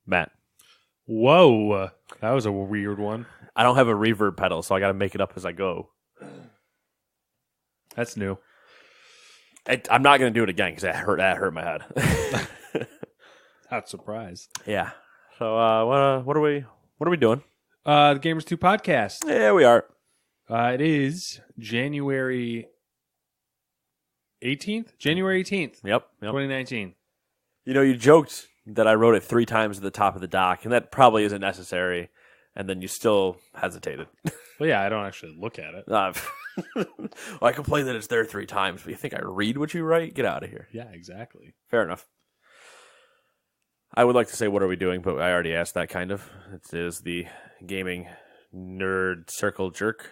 Matt. Whoa, that was a weird one. I don't have a reverb pedal, so I got to make it up as I go. That's new. I'm not going to do it again because that hurt my head. Not surprised. Yeah. So what are we doing? The Gamers 2 podcast. Yeah, we are. It is January 18th? January 18th, Yep. 2019. You know, you joked that I wrote it 3 times at the top of the doc, and that probably isn't necessary. And then you still hesitated. Well, yeah, I don't actually look at it. Well, I complain that it's there 3 times, but you think I read what you write? Get out of here. Yeah, exactly. Fair enough. I would like to say what are we doing, but I already asked that kind of. It is the gaming nerd circle jerk.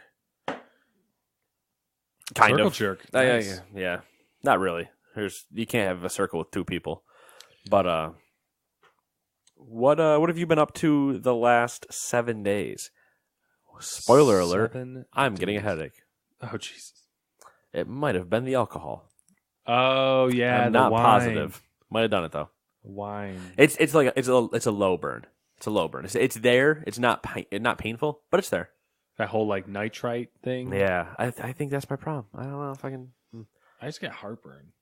Kind Circle of. jerk. Yeah, Nice. yeah. Not really. You can't have a circle with 2 people. But what have you been up to the last 7 days? Spoiler alert. 7 I'm getting a days. headache. Oh, Jesus. It might have been the alcohol. Oh, yeah, I'm the not wine. positive. Might have done it though. Wine. It's a low burn. It's a low burn. It's there. It's not painful, but it's there. That whole, like, nitrite thing. Yeah, I think that's my problem. I don't know if I can. I just get heartburn.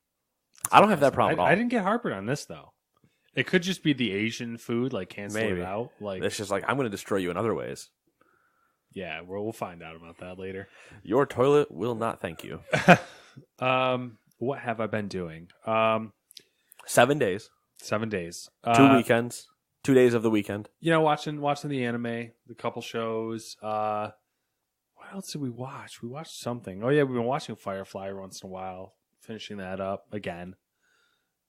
I don't have that problem at all. I didn't get heartburn on this, though. It could just be the Asian food, like, cancel Maybe. it out. Like, It's just like I'm going to destroy you in other ways. yeah, we'll find out about that later. Your toilet will not thank you. What have I been doing? 7 days, 7 days. 2 weekends, 2 days of the weekend. You know, watching the anime, the couple shows. What else did we watch? We watched something. Oh yeah, we've been watching Firefly once in a while. Finishing that up again.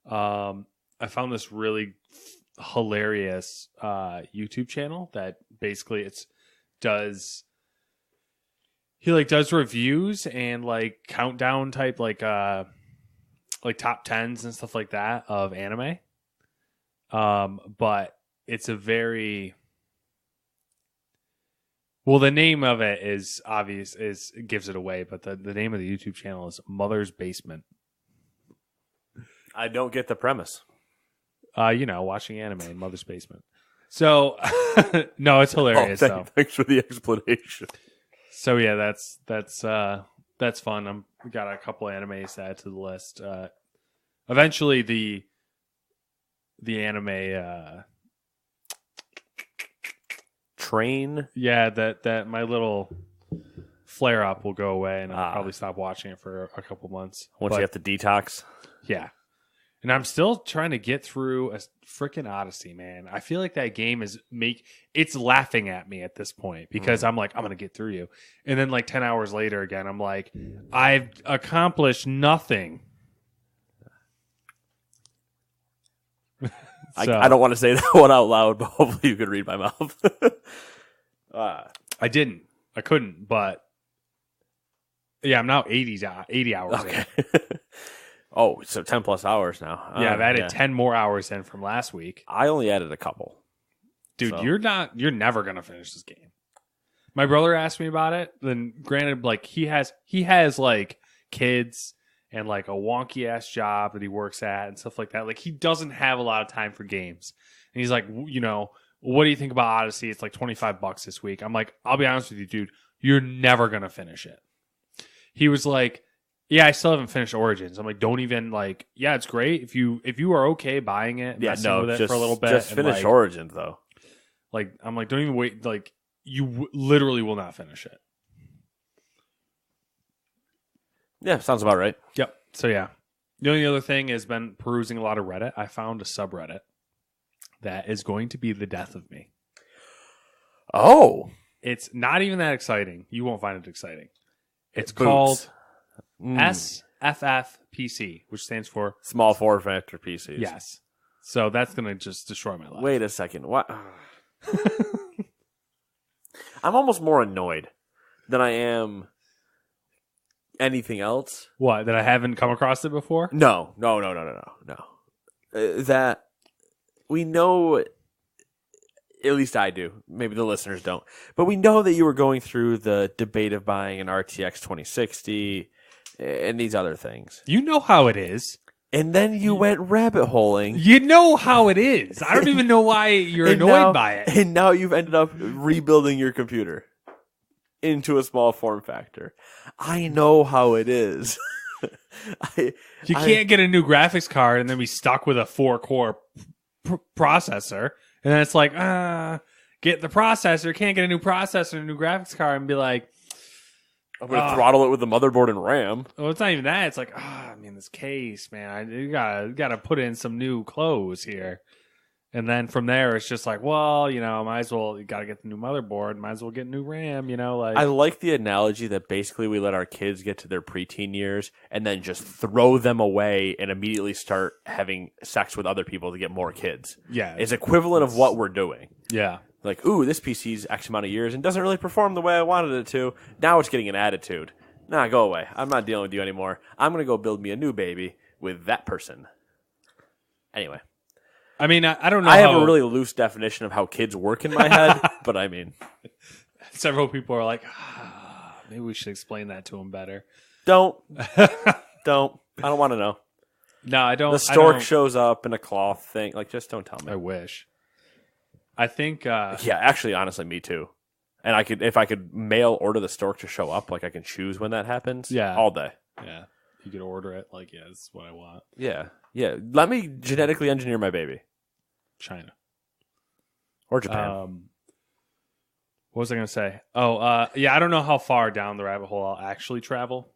I found this really hilarious YouTube channel that basically does reviews and like countdown type like top 10s and stuff like that of anime. But it's a very well, the name of it is obvious, it gives it away, but the name of the YouTube channel is Mother's Basement. I don't get the premise. Watching anime in Mother's Basement. So, no, it's hilarious. Thanks for the explanation. So yeah, that's fun. We got a couple animes to add to the list. Eventually, the anime. Train. Yeah, that my little flare up will go away, and I'll probably stop watching it for a couple months. Once you have to detox. Yeah. And I'm still trying to get through a freaking Odyssey, man. I feel like that game it's laughing at me at this point because I'm like, I'm going to get through you. And then like 10 hours later again, I'm like, I've accomplished nothing. I don't want to say that one out loud, but hopefully you could read my mouth. I didn't. I couldn't, but yeah, I'm now 80 hours in. Oh, so 10 plus hours now. Yeah, I've added 10 more hours in from last week. I only added a couple. Dude, So. you're never going to finish this game. My brother asked me about it. Then granted, like he has like kids and like a wonky ass job that he works at and stuff like that. Like he doesn't have a lot of time for games. And he's like, what do you think about Odyssey? It's like $25 this week. I'm like, I'll be honest with you, dude, you're never going to finish it. He was like, yeah, I still haven't finished Origins. I'm like, don't even like. Yeah, it's great if you are okay buying it. With it for a little bit. Just finish Origins though. Like, I'm like, don't even wait. Like, you literally will not finish it. Yeah, sounds about right. Yep. So yeah, the only other thing has been perusing a lot of Reddit. I found a subreddit that is going to be the death of me. Oh, it's not even that exciting. You won't find it exciting. It's Boots. called SFFPC, which stands for Small Form Factor PCs. Yes. So that's going to just destroy my life. Wait a second. What? I'm almost more annoyed than I am anything else. What? That I haven't come across it before? No. That we know, at least I do. Maybe the listeners don't. But we know that you were going through the debate of buying an RTX 2060 and these other things. You know how it is. And then you went rabbit holing. You know how it is. I don't even know why you're annoyed by it. And now you've ended up rebuilding your computer into a small form factor. I know how it is. You can't get a new graphics card and then be stuck with a 4-core processor. And then it's like, get the processor. Can't get a new processor and a new graphics card and be like, I'm going to throttle it with the motherboard and RAM. well, it's not even that. It's like, this case, man, you gotta put in some new clothes here. And then from there, it's just like, well, might as well, you gotta get the new motherboard, might as well get new RAM, like. I like the analogy that basically we let our kids get to their preteen years and then just throw them away and immediately start having sex with other people to get more kids. Yeah. It's equivalent of what we're doing. Yeah. Like, ooh, this PC's X amount of years and doesn't really perform the way I wanted it to. Now it's getting an attitude. Nah, go away. I'm not dealing with you anymore. I'm going to go build me a new baby with that person. Anyway. I mean, I don't know. I have a really loose definition of how kids work in my head, but I mean. Several people are like, maybe we should explain that to them better. Don't. I don't want to know. No, I don't. The stork shows up in a cloth thing. Like, just don't tell me. I wish. I think. Yeah, actually, honestly, me too. And if I could mail order the stork to show up, like I can choose when that happens. Yeah, all day. Yeah, you could order it. Like, yeah, this is what I want. Yeah. Let me genetically engineer my baby. China or Japan. What was I going to say? Oh, yeah. I don't know how far down the rabbit hole I'll actually travel.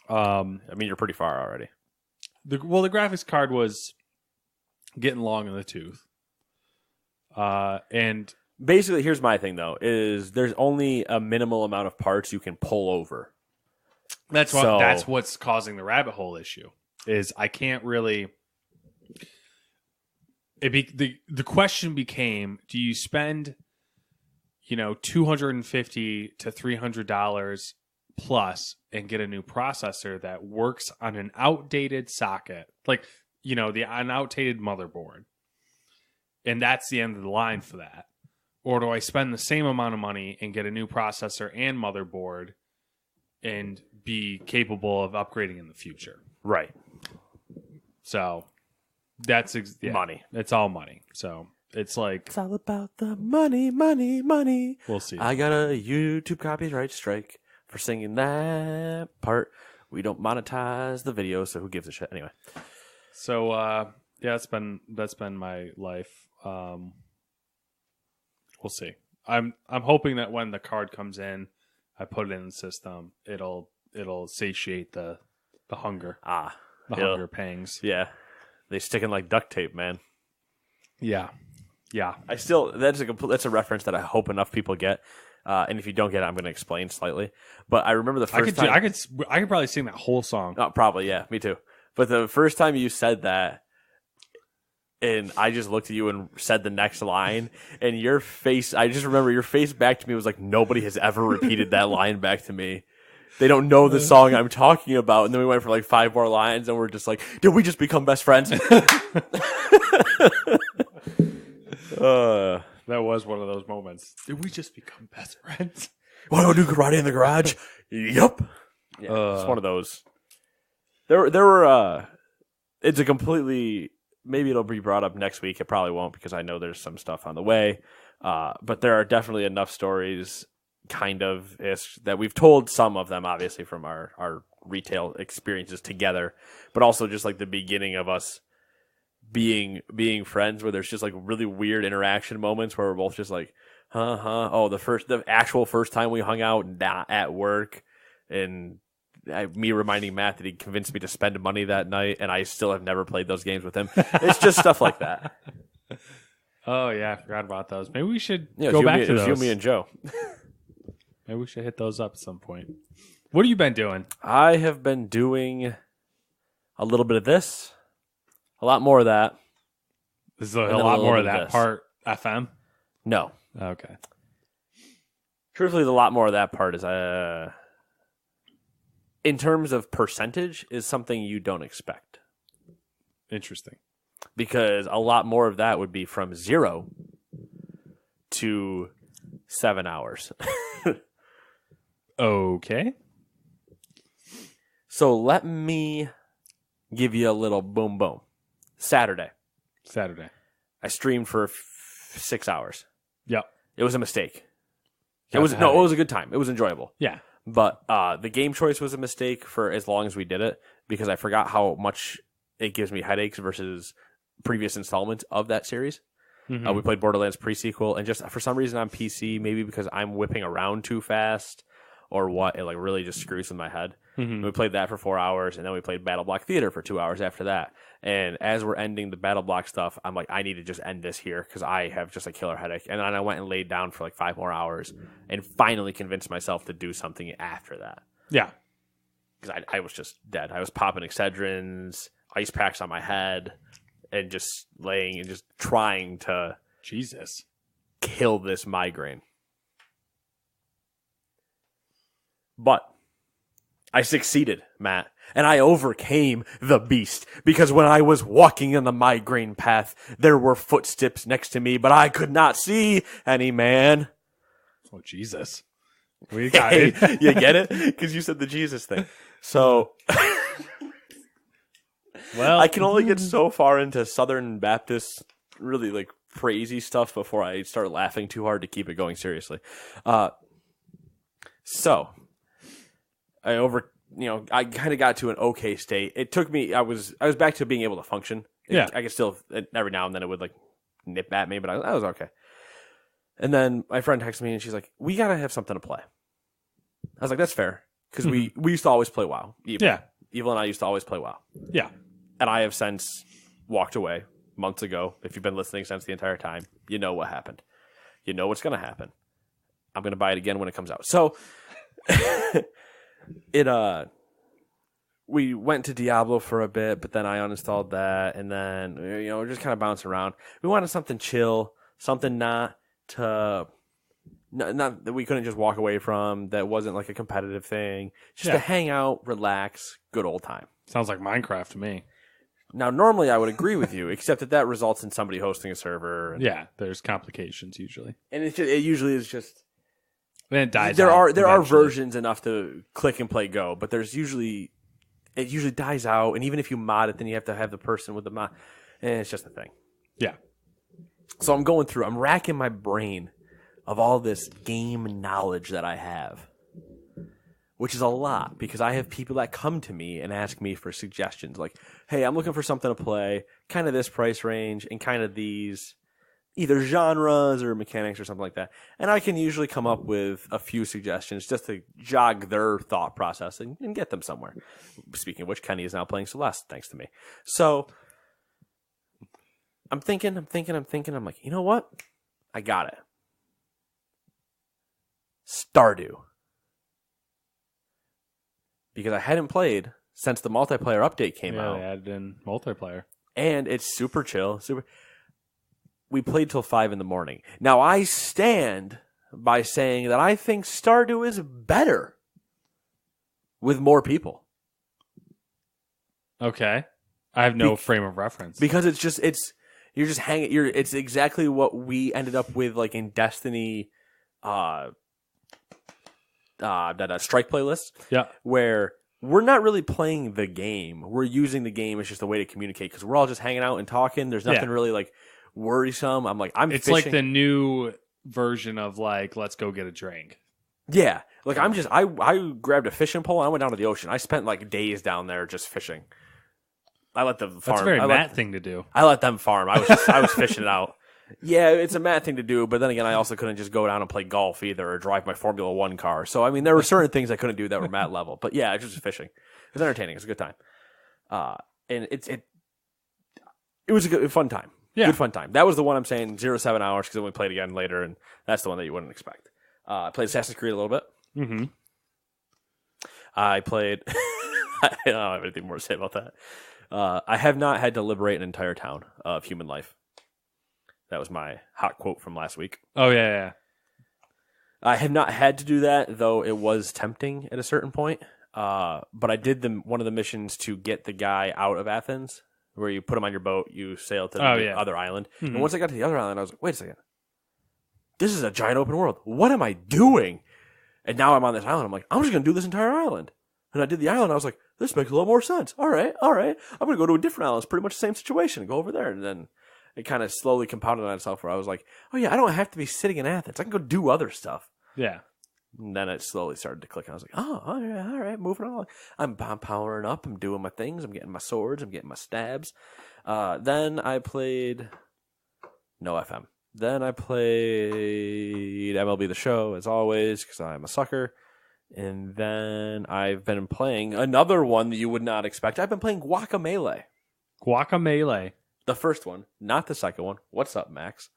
I mean, you're pretty far already. The graphics card was getting long in the tooth. And basically, here's my thing though: is there's only a minimal amount of parts you can pull over. That's what's causing the rabbit hole issue. Is I can't really. The question became: do you spend, $250 to $300 plus and get a new processor that works on an outdated socket, like an outdated motherboard, and that's the end of the line for that? Or do I spend the same amount of money and get a new processor and motherboard and be capable of upgrading in the future? Right. So that's money. It's all money. So it's like, it's all about the money, money, money. We'll see. I got a YouTube copyright strike for singing that part. We don't monetize the video, so who gives a shit anyway? So yeah, that's been my life. We'll see. I'm hoping that when the card comes in, I put it in the system, it'll satiate the hunger. Hunger pangs. Yeah. They stick in like duct tape, man. Yeah. Yeah. That's a reference that I hope enough people get. And if you don't get it, I'm going to explain slightly. But I remember the first time. I could probably sing that whole song. Oh, probably, yeah, me too. But the first time you said that, and I just looked at you and said the next line, and your face, I just remember your face back to me was like, nobody has ever repeated that line back to me. They don't know the song I'm talking about. And then we went for like 5 more lines, and we're just like, did we just become best friends? That was one of those moments. Did we just become best friends? Want to do karate in the garage? Yup. Yeah, it's one of those. There were. It's a completely. Maybe it'll be brought up next week. It probably won't because I know there's some stuff on the way. But there are definitely enough stories, kind of ish, that we've told some of them, obviously from our retail experiences together, but also just like the beginning of us being friends, where there's just like really weird interaction moments where we're both just like, oh, the actual first time we hung out at work, and me reminding Matt that he convinced me to spend money that night, and I still have never played those games with him. It's just stuff like that. Oh yeah, I forgot about those. Maybe we should go back to those. You, me, and Joe. Maybe we should hit those up at some point. What have you been doing? I have been doing a little bit of this. A lot more of that. This is a lot more of that part FM? No. Okay. Truthfully, the lot more of that part is, in terms of percentage, is something you don't expect. Interesting. Because a lot more of that would be from 0 to 7 hours. Okay. So let me Give you a little boom boom. Saturday. I streamed for 6 hours. Yep. It was a mistake. It That's was a good time. It was enjoyable. Yeah. But the game choice was a mistake for as long as we did it because I forgot how much it gives me headaches versus previous installments of that series. Mhm. We played Borderlands pre-sequel, and just for some reason on PC, maybe because I'm whipping around too fast or what, it like really just screws with my head. Mhm. We played that for 4 hours, and then we played Battle Block Theater for 2 hours after that. And as we're ending the Battle Block stuff, I'm like, I need to just end this here because I have just a killer headache. And then I went and laid down for like 5 more hours and finally convinced myself to do something after that. Yeah. Because I was just dead. I was popping Excedrins, ice packs on my head, and just laying and just trying to Jesus. kill this migraine. But I succeeded, Matt, and I overcame the beast because when I was walking in the migraine path, there were footsteps next to me, but I could not see any man. Oh, Jesus. We got Hey, it. you get it? Because you said the Jesus thing. So Well, I can only get so far into Southern Baptist, really like crazy stuff before I start laughing too hard to keep it going seriously. So I I kind of got to an okay state. It took me. I was back to being able to function. Yeah. I could still every now and then it would like nip at me, but I was okay. And then my friend texted me and she's like, "We gotta have something to play." I was like, "That's fair," because we used to always play WoW. Evil and I used to always play WoW. Yeah. And I have since walked away months ago. If you've been listening since the entire time, you know what happened. You know what's going to happen. I'm going to buy it again when it comes out. So we went to Diablo for a bit, but then I uninstalled that, and then we're just kind of bouncing around. We wanted something chill, something not that we couldn't just walk away from, that wasn't like a competitive thing, just to hang out, relax, good old time. Sounds like Minecraft to me. Now, normally I would agree with you, except that results in somebody hosting a server. And, Yeah, there's complications usually. and it usually is just Then it dies. there out are eventually. versions enough to click and play Go, but it usually dies out, and even if you mod it, then you have to have the person with the mod, and it's just a thing. Yeah. So I'm racking my brain of all this game knowledge that I have, which is a lot because I have people that come to me and ask me for suggestions like, hey, I'm looking for something to play, kind of this price range and kind of these either genres or mechanics or something like that. And I can usually come up with a few suggestions just to jog their thought process and get them somewhere. Speaking of which, Kenny is now playing Celeste, thanks to me. So I'm thinking. I'm like, you know what? I got it. Stardew. Because I hadn't played since the multiplayer update came out. They added in multiplayer. And it's super chill. We played till 5 a.m. Now, I stand by saying that I think Stardew is better with more people. Okay. I have no frame of reference. Because you're just hanging. It's exactly what we ended up with, like in Destiny, strike playlists. Yeah. Where we're not really playing the game. We're using the game as just a way to communicate because we're all just hanging out and talking. There's nothing really like worrisome. It's like the new version of like, let's go get a drink. Yeah. Like I grabbed a fishing pole and I went down to the ocean. I spent like days down there just fishing. I let them farm. That's a very Matt thing to do. I let them farm. I was fishing it out. Yeah, it's a Matt thing to do, but then again, I also couldn't just go down and play golf either or drive my Formula One car. So, I mean, there were certain things I couldn't do that were Matt level. But yeah, it's just fishing. It was entertaining. It was a good time. And it was a fun time. Yeah. Good fun time. That was the one I'm saying 0-7 hours because then we played again later, and that's the one that you wouldn't expect. I played Assassin's Creed a little bit. Mm-hmm. I played... I don't have anything more to say about that. I have not had to liberate an entire town of human life. That was my hot quote from last week. Oh, yeah. I have not had to do that, though it was tempting at a certain point. But I did one of the missions to get the guy out of Athens, where you put him on your boat, you sail to the other island. Mm-hmm. And once I got to the other island, I was like, wait a second. This is a giant open world. What am I doing? And now I'm on this island. I'm like, I'm just going to do this entire island. And I did the island. I was like, this makes a lot more sense. All right. I'm going to go to a different island. It's pretty much the same situation. Go over there. And then it kind of slowly compounded on itself where I was like, oh, yeah, I don't have to be sitting in Athens. I can go do other stuff. Yeah. And then it slowly started to click. I was like, oh, all right, moving on. I'm powering up. I'm doing my things. I'm getting my swords. I'm getting my stabs. Then I played no FM. Then I played MLB The Show, as always, because I'm a sucker. And then I've been playing another one that you would not expect. I've been playing Guacamelee. Guacamelee. The first one, not the second one. What's up, Max?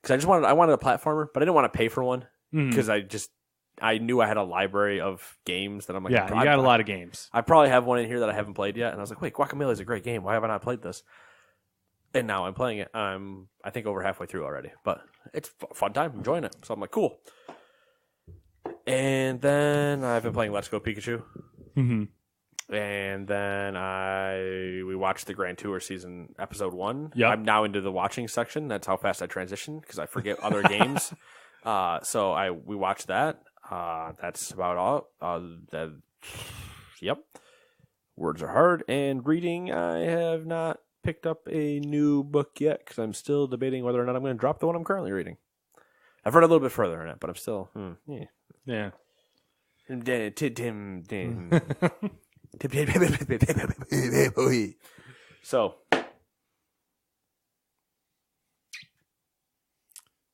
Because I wanted a platformer, but I didn't want to pay for one. Because I knew I had a library of games that I'm like, yeah, you got a lot of games. I probably have one in here that I haven't played yet. And I was like, wait, Guacamelee is a great game. Why have I not played this? And now I'm playing it. I'm, I think, over halfway through already. But it's a fun time. I'm enjoying it. So I'm like, cool. And then I've been playing Let's Go Pikachu. Mm-hmm. And then we watched the Grand Tour season episode 1. Yep. I'm now into the watching section. That's how fast I transition because I forget other games. So we watched that. That's about all. Yep. Words are hard. And reading, I have not picked up a new book yet because I'm still debating whether or not I'm going to drop the one I'm currently reading. I've read a little bit further in it, but I'm still, Yeah. So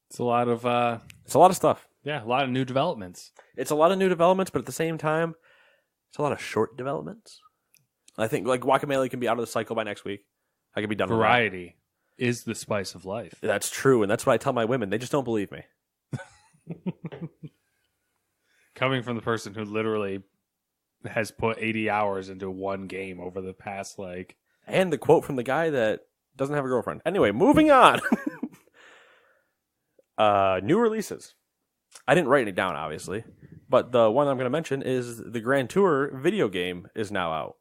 It's a lot of it's a lot of stuff. yeah, a lot of new developments. It's a lot of new developments, but at the same time, it's a lot of short developments. I think like Guacamelee can be out of the cycle by next week. I can be done with that. Variety is the spice of life. That's true, and that's what I tell my women. They just don't believe me. Coming from the person who literally has put 80 hours into one game over the past, like... And the quote from the guy that doesn't have a girlfriend. Anyway, moving on. New releases. I didn't write any down, obviously. But the one I'm going to mention is the Grand Tour video game is now out.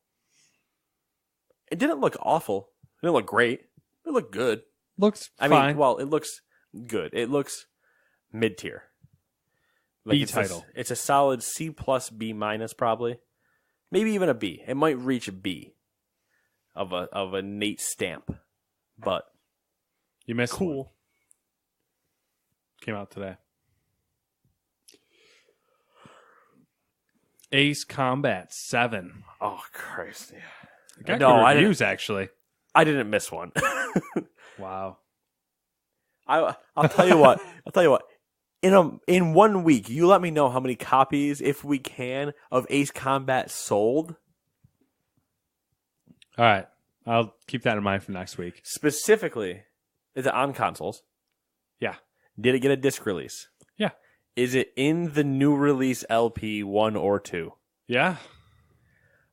It didn't look awful. It didn't look great. It looked good. Looks I fine. mean, well, it looks good. It looks mid-tier. B it's title. It's a solid C plus B minus probably. Maybe even a B. It might reach a B of a Nate stamp. But You missed cool. one. Came out today. Ace Combat 7. Oh Christ. It got No, good reviews, actually. I didn't miss one. Wow. I'll tell you what. In 1 week, you let me know how many copies, if we can, of Ace Combat sold. All right. I'll keep that in mind for next week. Specifically, is it on consoles? Yeah. Did it get a disc release? Yeah. Is it in the new release LP 1 or 2? Yeah.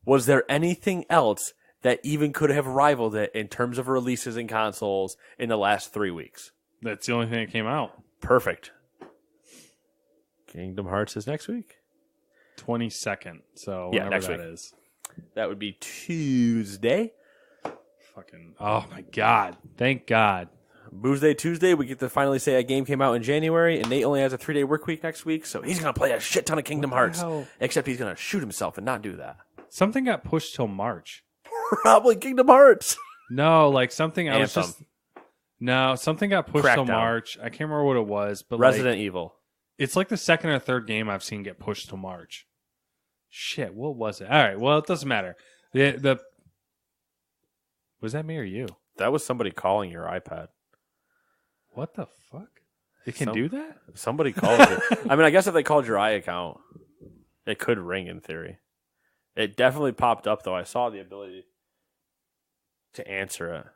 Was there anything else that even could have rivaled it in terms of releases in consoles in the last 3 weeks? That's the only thing that came out. Perfect. Kingdom Hearts is next week. 22nd. So Yeah, whenever next that week. is. That would be Tuesday. Fucking, oh my God. Thank God. Booze Day Tuesday, we get to finally say a game came out in January, and Nate only has a 3-day work week next week, so he's going to play a shit ton of Kingdom Hearts. hell? Except he's going to shoot himself and not do that. Something got pushed till March. Probably Kingdom Hearts. No, like something I was Anthem. just... No, something got pushed till Crackdown. March. I can't remember what it was, but Resident like, Evil. it's like the second or third game I've seen get pushed till March. Shit, what was it? All right, well, it doesn't matter. The was that me or you? That was somebody calling your iPad. What the fuck? It can do that? Somebody called it. I mean, I guess if they called your iAccount, it could ring in theory. It definitely popped up, though. I saw the ability to answer it.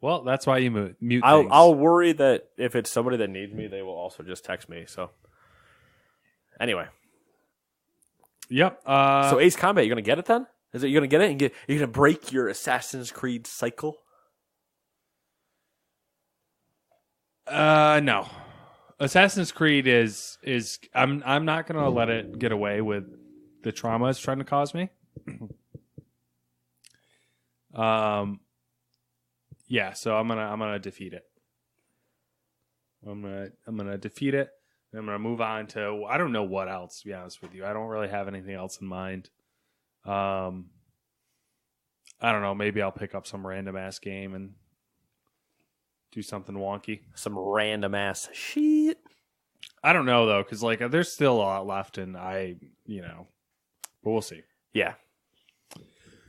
Well, that's why you mute I'll things. I'll worry that if it's somebody that needs me, they will also just text me. So anyway, Yep. so Ace Combat, you're gonna get it then? Is it you're gonna get it and you're gonna break your Assassin's Creed cycle? No. Assassin's Creed is I'm not gonna let it get away with the trauma it's trying to cause me. Yeah, so I'm gonna defeat it. I'm gonna defeat it. I'm going to move on to, I don't know what else, to be honest with you. I don't really have anything else in mind. I don't know. Maybe I'll pick up some random ass game and do something wonky. Some random ass shit. I don't know though, because like there's still a lot left, and but we'll see. Yeah.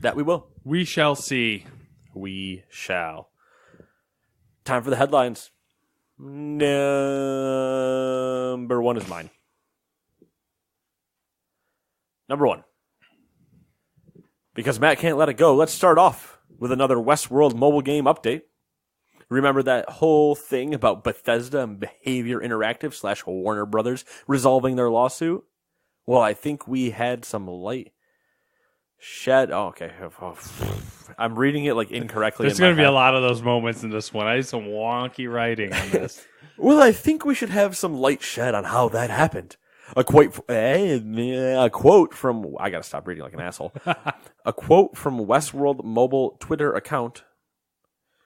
That we will. We shall see. We shall. Time for the headlines. Number one is mine. Number one. Because Matt can't let it go, let's start off with another Westworld mobile game update. Remember that whole thing about Bethesda and Behavior Interactive / Warner Brothers resolving their lawsuit? Well, I think we had some light shed. Oh, okay. I'm reading it like incorrectly. There's going to be a lot of those moments in this one. I had some wonky writing on this. Well, I think we should have some light shed on how that happened. A quote from... I got to stop reading like an asshole. A quote from Westworld mobile Twitter account.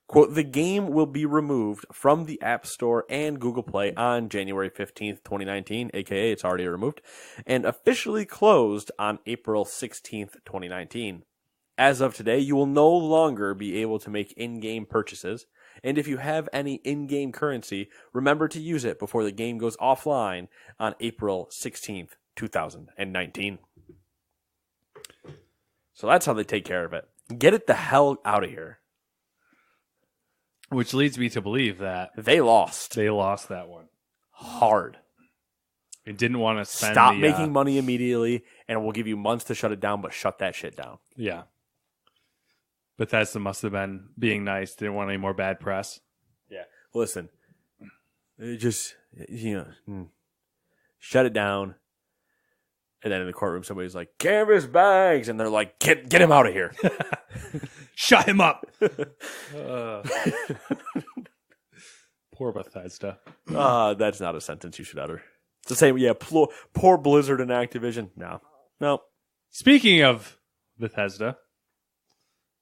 Quote, the game will be removed from the App Store and Google Play on January 15th, 2019, aka it's already removed, and officially closed on April 16th, 2019. As of today, you will no longer be able to make in-game purchases, and if you have any in-game currency, remember to use it before the game goes offline on April 16th, 2019. So that's how they take care of it. Get it the hell out of here. Which leads me to believe that they lost that one hard. It didn't want to spend Stop making money immediately, and we'll give you months to shut it down, but shut that shit down. Yeah. Bethesda must have been being nice. Didn't want any more bad press. Yeah. Listen, just, shut it down. And then in the courtroom, somebody's like, canvas bags. And they're like, get him out of here. Shut him up. Poor Bethesda. That's not a sentence you should utter. It's the same. Yeah. Poor Blizzard and Activision. No. Speaking of Bethesda,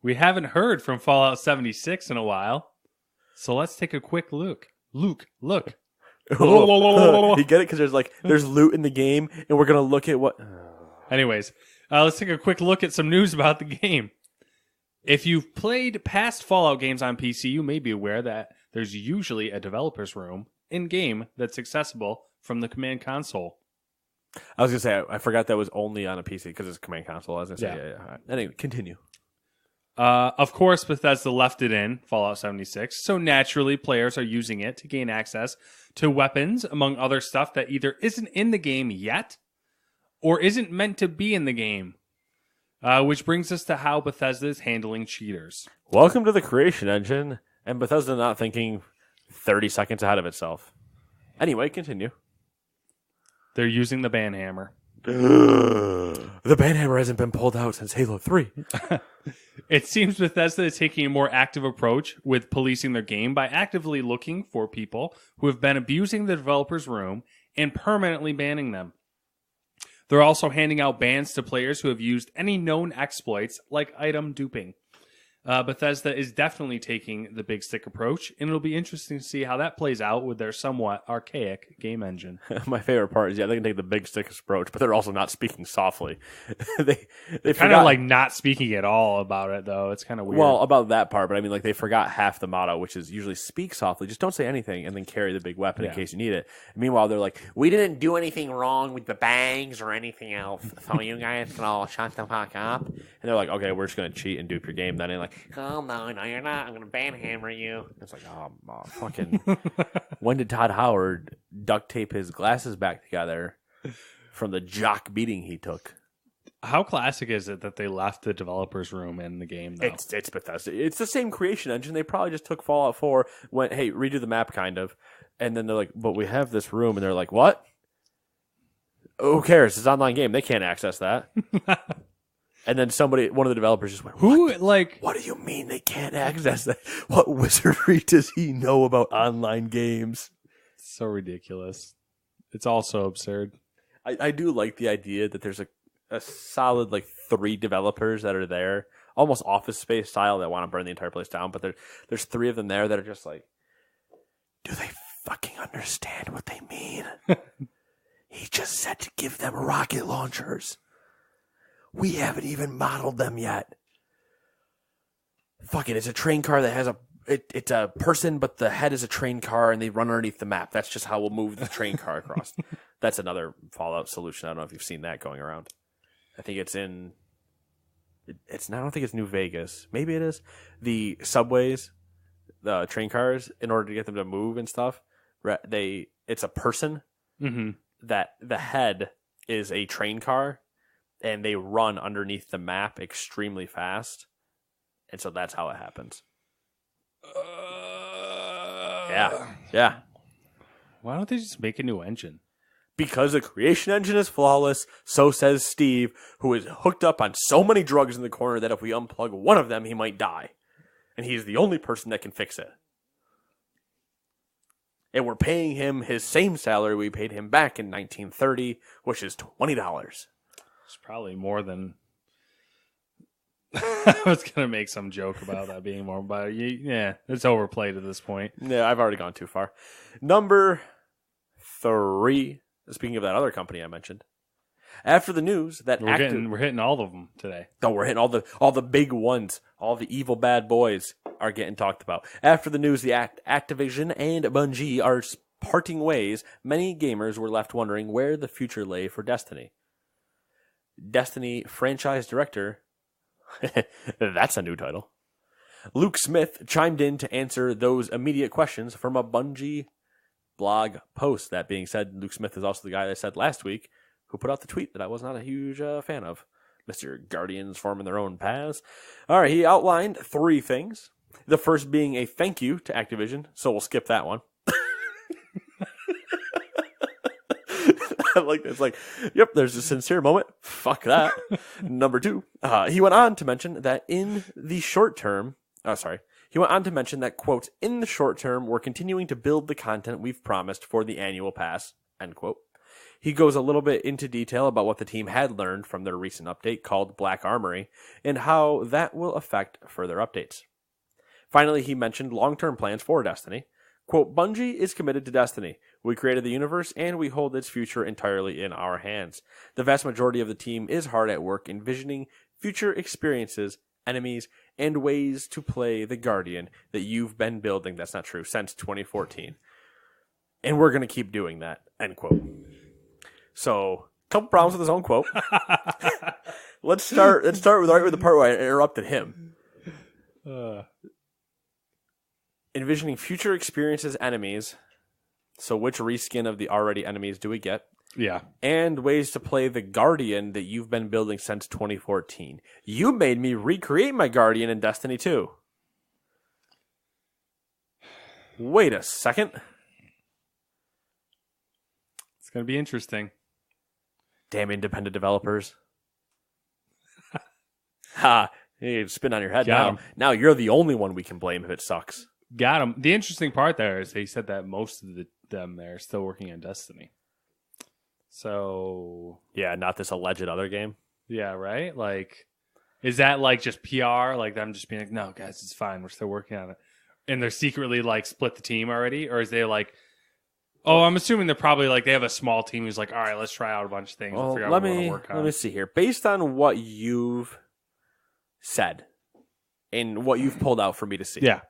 we haven't heard from Fallout 76 in a while. So let's take a quick look. Look. You get it? Because there's loot in the game, and we're going to look at what... Anyways, let's take a quick look at some news about the game. If you've played past Fallout games on PC, you may be aware that there's usually a developer's room in-game that's accessible from the command console. I was going to say, I forgot that was only on a PC because it's a command console. I was going to say, yeah. All right. Anyway, continue. Of course, Bethesda left it in Fallout 76, so naturally players are using it to gain access to weapons, among other stuff that either isn't in the game yet or isn't meant to be in the game. Which brings us to how Bethesda is handling cheaters. Welcome to the creation engine, and Bethesda not thinking 30 seconds ahead of itself. Anyway, continue. They're using the banhammer. The banhammer hasn't been pulled out since Halo 3. It seems Bethesda is taking a more active approach with policing their game by actively looking for people who have been abusing the developer's room and permanently banning them. They're also handing out bans to players who have used any known exploits like item duping. Bethesda is definitely taking the big stick approach, and it'll be interesting to see how that plays out with their somewhat archaic game engine. My favorite part is, they can take the big stick approach, but they're also not speaking softly. they kind of like not speaking at all about it, though. It's kind of weird. Well, about that part, but I mean, they forgot half the motto, which is usually speak softly, just don't say anything, and then carry the big weapon in case you need it. And meanwhile, they're like, we didn't do anything wrong with the bags or anything else, so you guys can all shut the fuck up. And they're like, okay, we're just going to cheat and dupe your game. Then they're like, oh, no, you're not. I'm going to banhammer you. It's like, fucking. When did Todd Howard duct tape his glasses back together from the jock beating he took? How classic is it that they left the developer's room in the game, though? It's Bethesda. It's the same creation engine. They probably just took Fallout 4, went, hey, redo the map, kind of. And then they're like, but we have this room. And they're like, what? Who cares? It's an online game. They can't access that. And then one of the developers just went, what do you mean they can't access that? What wizardry does he know about online games? So ridiculous. It's also absurd. I do like the idea that there's a solid 3 developers that are there, almost Office Space style, that want to burn the entire place down. But there's 3 of them there that are just like, do they fucking understand what they mean. He just said to give them rocket launchers. We haven't even modeled them yet. Fuck it, it's a train car that has it's a person, but the head is a train car, and they run underneath the map. That's just how we'll move the train car across. That's another Fallout solution. I don't know if you've seen that going around. I think it's in... It's not. I don't think it's New Vegas. Maybe it is. The subways, the train cars, in order to get them to move and stuff, it's a person that the head is a train car, and they run underneath the map extremely fast, and so that's how it happens. Yeah. Why don't they just make a new engine? Because the creation engine is flawless, so says Steve, who is hooked up on so many drugs in the corner that if we unplug one of them, he might die. And he's the only person that can fix it. And we're paying him his same salary we paid him back in 1930, which is $20. It's probably more than... I was going to make some joke about that being more, but yeah, it's overplayed at this point. Yeah, I've already gone too far. Number 3... Speaking of that other company I mentioned, after the news that we're hitting all of them today. Oh, we're hitting all the big ones, all the evil bad boys are getting talked about. After the news, the Activision and Bungie are parting ways. Many gamers were left wondering where the future lay for Destiny. Destiny franchise director, that's a new title. Luke Smith chimed in to answer those immediate questions from a Bungie blog post. That being said, Luke Smith is also the guy that said last week who put out the tweet that I was not a huge fan of. Mr. Guardians forming their own paths. All right, he outlined 3 things. The first being a thank you to Activision, so we'll skip that one. I like this. Like, yep, there's a sincere moment. Fuck that. Number 2, he went on to mention that in the short term, he went on to mention that, quote, in the short term, we're continuing to build the content we've promised for the annual pass, end quote. He goes a little bit into detail about what the team had learned from their recent update called Black Armory and how that will affect further updates. Finally, he mentioned long-term plans for Destiny. Quote, Bungie is committed to Destiny. We created the universe and we hold its future entirely in our hands. The vast majority of the team is hard at work envisioning future experiences, enemies, and ways to play the Guardian that you've been building, that's not true, since 2014. And we're going to keep doing that, end quote. So, a couple problems with his own quote. Let's start with the part where I interrupted him. Envisioning future experiences, enemies. So which reskin of the already enemies do we get? Yeah. And ways to play the Guardian that you've been building since 2014. You made me recreate my Guardian in Destiny 2. Wait a second. It's going to be interesting. Damn independent developers. Ha! You spin on your head Got now. him. Now you're the only one we can blame if it sucks. Got him. The interesting part there is they said that most of them there are still working on Destiny. So... Yeah, not this alleged other game. Yeah, right? Like, is that like just PR? Like them just being like, no, guys, it's fine. We're still working on it. And they're secretly like split the team already? Or is they like... Oh, I'm assuming they're probably like, they have a small team who's like, all right, let's try out a bunch of things. Well, Figure out what we want to work on. let me see here. Based on what you've said and what you've pulled out for me to see. Yeah.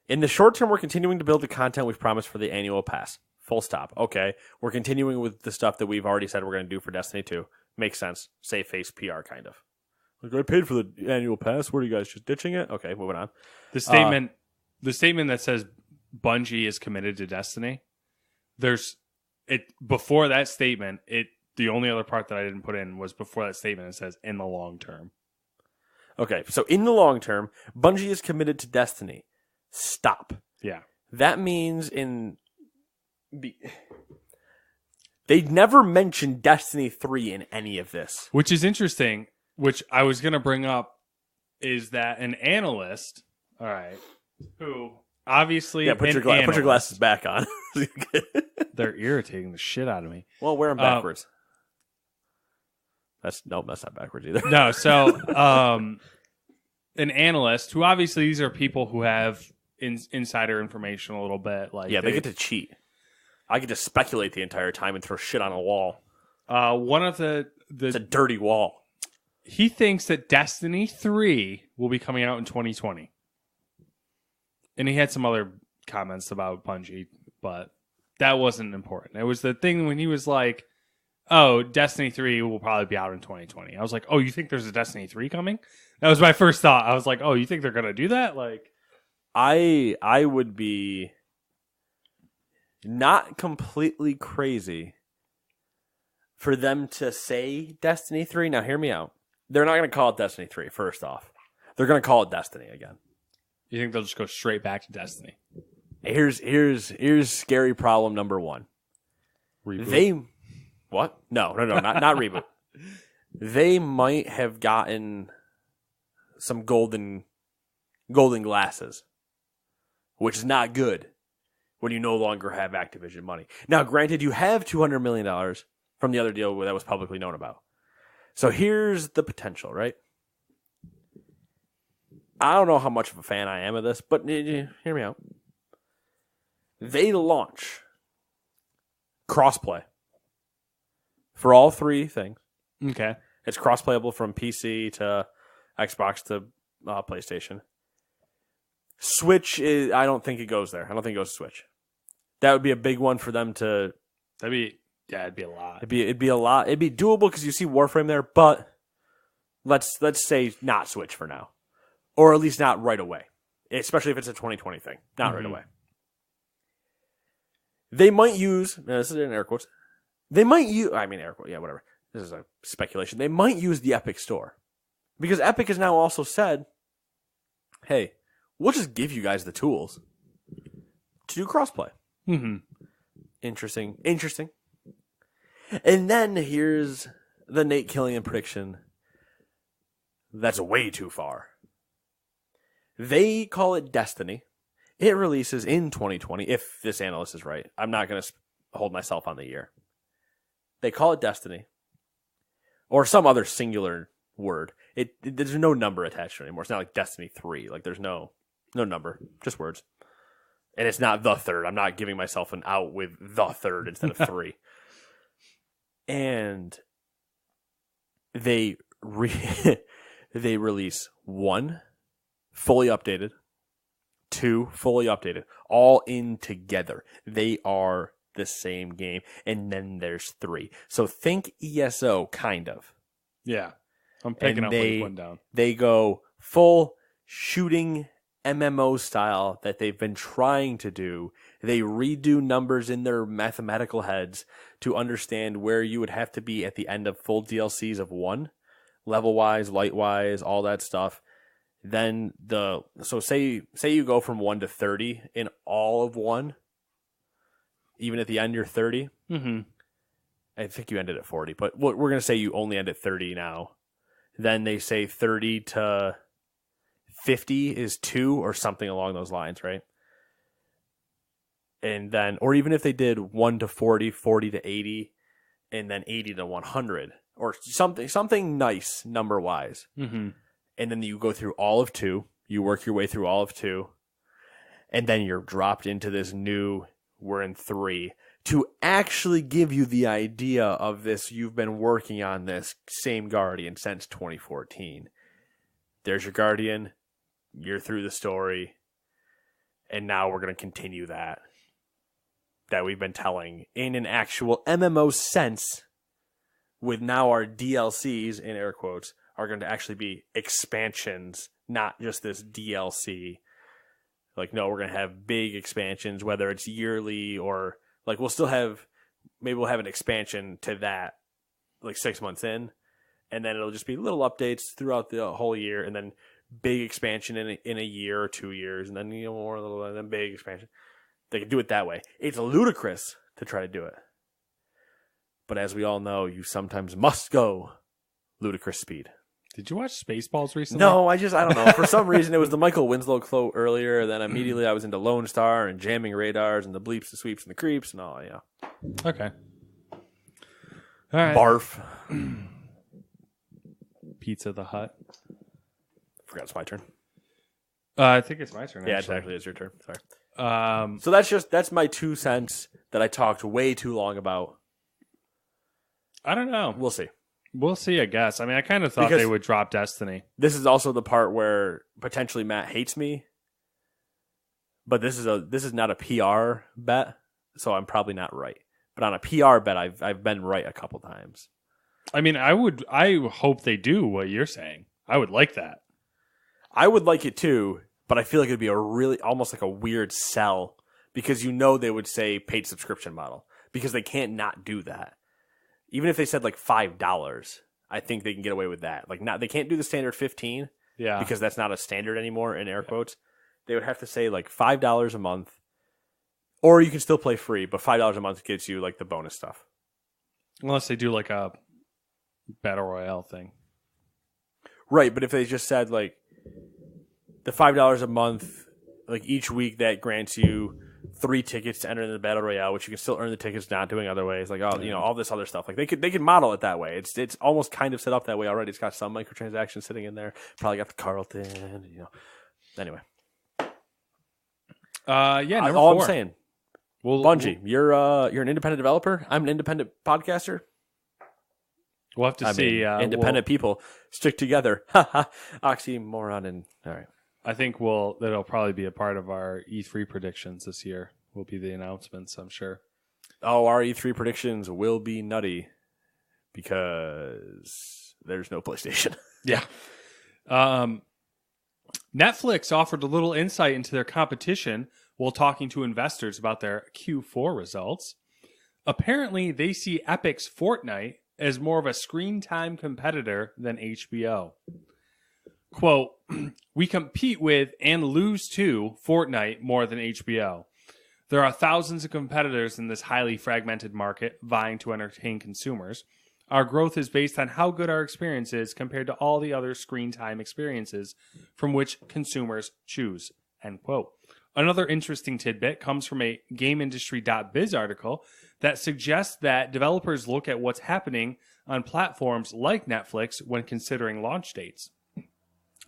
In the short term, we're continuing to build the content we've promised for the annual pass. Full stop. Okay. We're continuing with the stuff that we've already said we're going to do for Destiny 2. Makes sense. Save face PR, kind of. Like, I paid for the annual pass. What are you guys, just ditching it? Okay, moving on. The statement that says Bungie is committed to Destiny, before that statement, the only other part that I didn't put in was before that statement it says in the long term. Okay, so in the long term, Bungie is committed to Destiny. Stop. Yeah. That means they never mentioned Destiny 3 in any of this. Which is interesting, which I was going to bring up, is that an analyst, all right, who obviously... Yeah, put your glasses back on. They're irritating the shit out of me. Well, wear them backwards. That's not backwards either. No, so an analyst, who obviously these are people who have insider information a little bit. Like, Yeah, they get to cheat. I get to speculate the entire time and throw shit on a wall. One of It's a dirty wall. he thinks that Destiny 3 will be coming out in 2020. And he had some other comments about Bungie, but that wasn't important. It was the thing when he was like, oh, Destiny 3 will probably be out in 2020. I was like, oh, you think there's a Destiny 3 coming? That was my first thought. I was like, oh, you think they're going to do that? Like, I would be not completely crazy for them to say Destiny 3. Now, hear me out. They're not going to call it Destiny 3, first off. They're going to call it Destiny again. you think they'll just go straight back to Destiny? Here's scary problem number one. Reboot. What? No, not reboot. They might have gotten some golden glasses, which is not good when you no longer have Activision money. Now, granted, you have $200 million from the other deal that was publicly known about. So here's the potential, right? I don't know how much of a fan I am of this, but hear me out. They launch crossplay for all three things. Okay. It's cross-playable from PC to Xbox to PlayStation. Switch is, I don't think it goes there. I don't think it goes to Switch. That would be a big one for them to. It'd be a lot. It'd be a lot. It'd be doable because you see Warframe there, but let's say not Switch for now, or at least not right away. Especially if it's a 2020 thing, not right away. They might use. This is in air quotes. They might use. I mean air quotes. Yeah, whatever. This is a speculation. They might use the Epic Store because Epic has now also said, "Hey, we'll just give you guys the tools to do crossplay." Mm-hmm. Interesting. And then here's the Nate Killian prediction. That's way too far. They call it Destiny. It releases in 2020, if this analyst is right. I'm not going to hold myself on the year. They call it Destiny. Or some other singular word. There's no number attached to it anymore. It's not like Destiny 3. Like, there's no number. Just words. And it's not the third. I'm not giving myself an out with the third instead of 3. And they release 1, fully updated, 2, fully updated, all in together. They are the same game. And then there's 3. So think ESO, kind of. Yeah. I'm picking up what you put down. They go full shooting MMO style that they've been trying to do. They redo numbers in their mathematical heads to understand where you would have to be at the end of full DLCs of 1, level-wise, light-wise, all that stuff. Then say you go from 1 to 30 in all of 1, even at the end you're 30. Mm-hmm. I think you ended at 40, but we're going to say you only end at 30 now. Then they say 30 to 50 is 2 or something along those lines, right? And then, or even if they did 1 to 40, 40 to 80, and then 80 to 100, or something nice number-wise. Mm-hmm. And then you go through all of 2, you work your way through all of 2, and then you're dropped into this new, we're in 3, to actually give you the idea of this, you've been working on this same Guardian since 2014. There's your Guardian, you're through the story, and now we're going to continue that we've been telling in an actual MMO sense, with now our DLCs, in air quotes, are going to actually be expansions, not just this DLC. Like, no, we're going to have big expansions, whether it's yearly or, like, we'll have an expansion to that, like, 6 months in, and then it'll just be little updates throughout the whole year, and then big expansion in a year or 2 years, and then more, and then big expansion. They can do it that way. It's ludicrous to try to do it. But as we all know, you sometimes must go ludicrous speed. Did you watch Spaceballs recently? No, I don't know. For some reason, it was the Michael Winslow quote earlier. Then immediately I was into Lone Star and jamming radars and the bleeps, the sweeps, and the creeps and all, yeah. Okay. All right. Barf. Pizza the Hut. Forgot it's my turn. I think it's my turn. Yeah, actually. exactly. It's your turn. Sorry. Um, So that's my 2 cents that I talked way too long about. I don't know. We'll see. We'll see, I guess. I mean, I kind of thought Because- they would drop Destiny. This is also the part where potentially Matt hates me. But this is not a PR bet, so I'm probably not right. But on a PR bet, I've been right a couple times. I mean, I hope they do what you're saying. I would like that. I would like it too, but I feel like it'd be a really almost like a weird sell because they would say paid subscription model because they can't not do that. Even if they said like $5, I think they can get away with that. Like they can't do the standard 15 Yeah. because that's not a standard anymore in air quotes. They would have to say like $5 a month, or you can still play free, but $5 a month gets you like the bonus stuff. Unless they do like a battle royale thing. Right, but if they just said like the $5 a month, like each week that grants you 3 tickets to enter in the battle royale, which you can still earn the tickets not doing other ways, like all this other stuff. Like they could model it that way. It's almost kind of set up that way already. It's got some microtransactions sitting in there. Probably got the Carlton, Anyway, yeah. Number all 4. I'm saying, We'll, Bungie, you're an independent developer. I'm an independent podcaster. We'll have to see. Independent people stick together. Oxymoron. And all right. I think that'll probably be a part of our E3 predictions this year. Will be the announcements, I'm sure. Oh, our E3 predictions will be nutty because there's no PlayStation. Yeah. Netflix offered a little insight into their competition while talking to investors about their Q4 results. Apparently, they see Epic's Fortnite as more of a screen time competitor than HBO. Quote, "We compete with and lose to Fortnite more than HBO. There are thousands of competitors in this highly fragmented market vying to entertain consumers. Our growth is based on how good our experience is compared to all the other screen time experiences from which consumers choose." End quote. Another interesting tidbit comes from a GameIndustry.biz article that suggests that developers look at what's happening on platforms like Netflix when considering launch dates.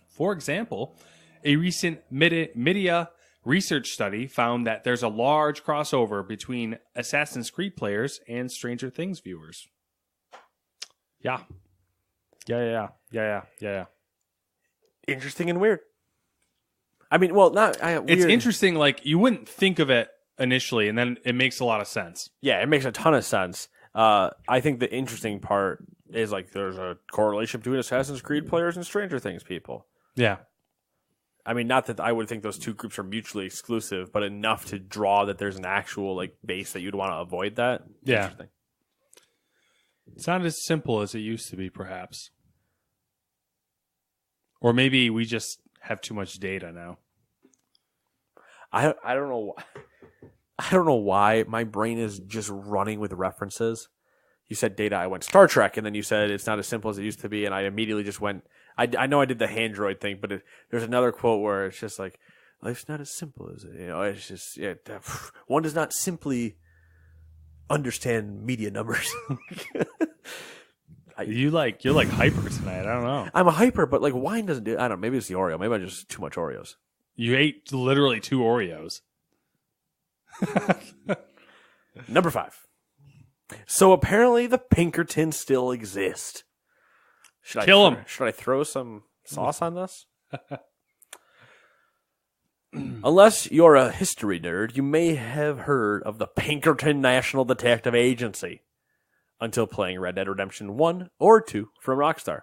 For example, a recent media research study found that there's a large crossover between Assassin's Creed players and Stranger Things viewers. Yeah. Interesting and weird. I mean, well, not weird. It's interesting. Like, you wouldn't think of it initially, and then it makes a lot of sense. Yeah, it makes a ton of sense. I think the interesting part is like there's a correlation between Assassin's Creed players and Stranger Things people. Yeah. I mean, not that I would think those two groups are mutually exclusive, but enough to draw that there's an actual like base that you'd want to avoid that. Yeah. It's not as simple as it used to be, perhaps. Or maybe we just have too much data now. I don't know. I don't know why my brain is just running with references. You said data, I went Star Trek, and then you said it's not as simple as it used to be, and I immediately just went. I know I did the Handroid thing, but there's another quote where it's just like, life's not as simple as it. It's just one does not simply understand media numbers. You're like hyper tonight. I don't know. I'm a hyper, but like wine doesn't do. I don't know. Maybe it's the Oreo. Maybe I just too much Oreos. You ate literally 2 Oreos. Number 5. So apparently the Pinkertons still exist. Should Kill 'em. Should I throw some sauce on this? Unless you're a history nerd, you may have heard of the Pinkerton National Detective Agency until playing Red Dead Redemption 1 or 2 from Rockstar.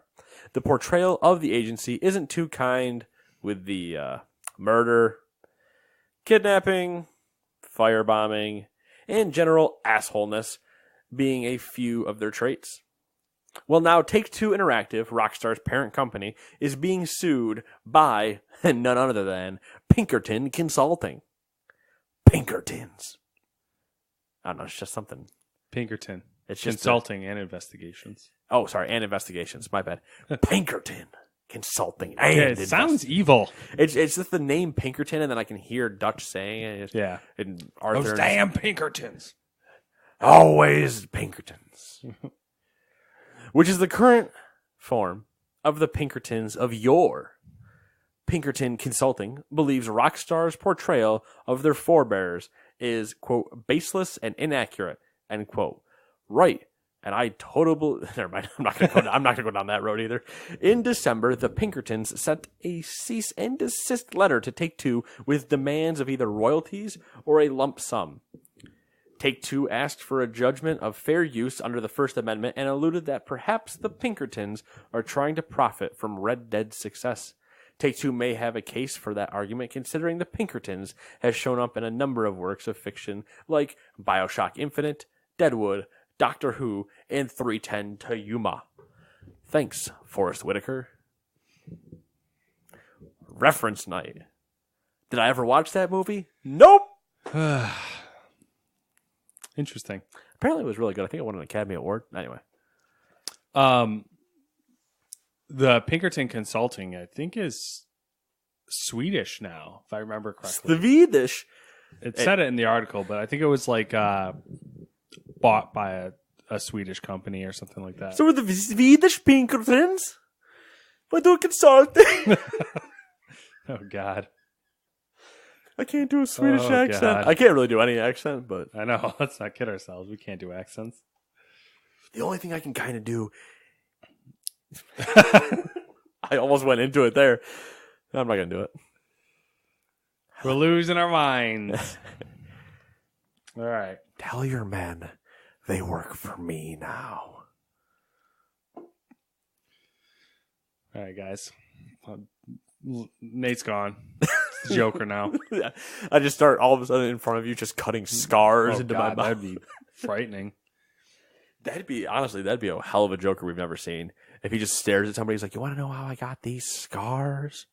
The portrayal of the agency isn't too kind, with the murder, kidnapping, firebombing, and general assholeness being a few of their traits. Well, now Take-Two Interactive, Rockstar's parent company, is being sued by none other than Pinkerton Consulting. Pinkertons. I don't know, it's just something. Pinkerton. It's just Consulting and investigations. and investigations. My bad. Pinkerton Consulting and Yeah, it sounds evil. It's just the name Pinkerton, and then I can hear Dutch saying it. Yeah. And Arthur. Those damn Pinkertons. Always Pinkertons. Which is the current form of the Pinkertons of yore. Pinkerton Consulting believes Rockstar's portrayal of their forebears is, quote, baseless and inaccurate, end quote. Right. And I totally... Never mind. I'm not going to go down that road either. In December, the Pinkertons sent a cease and desist letter to Take-Two with demands of either royalties or a lump sum. Take-Two asked for a judgment of fair use under the First Amendment and alluded that perhaps the Pinkertons are trying to profit from Red Dead's success. Take-Two may have a case for that argument, considering the Pinkertons has shown up in a number of works of fiction like BioShock Infinite, Deadwood, Doctor Who, and 310 to Yuma. Thanks, Forrest Whitaker. Reference Night. Did I ever watch that movie? Nope. Interesting. Apparently it was really good. I think it won an Academy Award. Anyway. The Pinkerton Consulting, I think, is Swedish now, if I remember correctly. Swedish. It said it in the article, but I think it was like bought by a Swedish company or something like that. So are the Swedish Pinkertons? What do consulting? Oh, God. I can't do a Swedish accent. God. I can't really do any accent, but... I know. Let's not kid ourselves. We can't do accents. The only thing I can kind of do... I almost went into it there. I'm not going to do it. We're losing our minds. All right. Tell your men they work for me now. All right, guys. Nate's gone. It's the Joker now. I just start all of a sudden in front of you just cutting scars into my God, mouth. that'd be frightening. That'd be a hell of a Joker we've never seen. If he just stares at somebody, he's like, "You want to know how I got these scars?"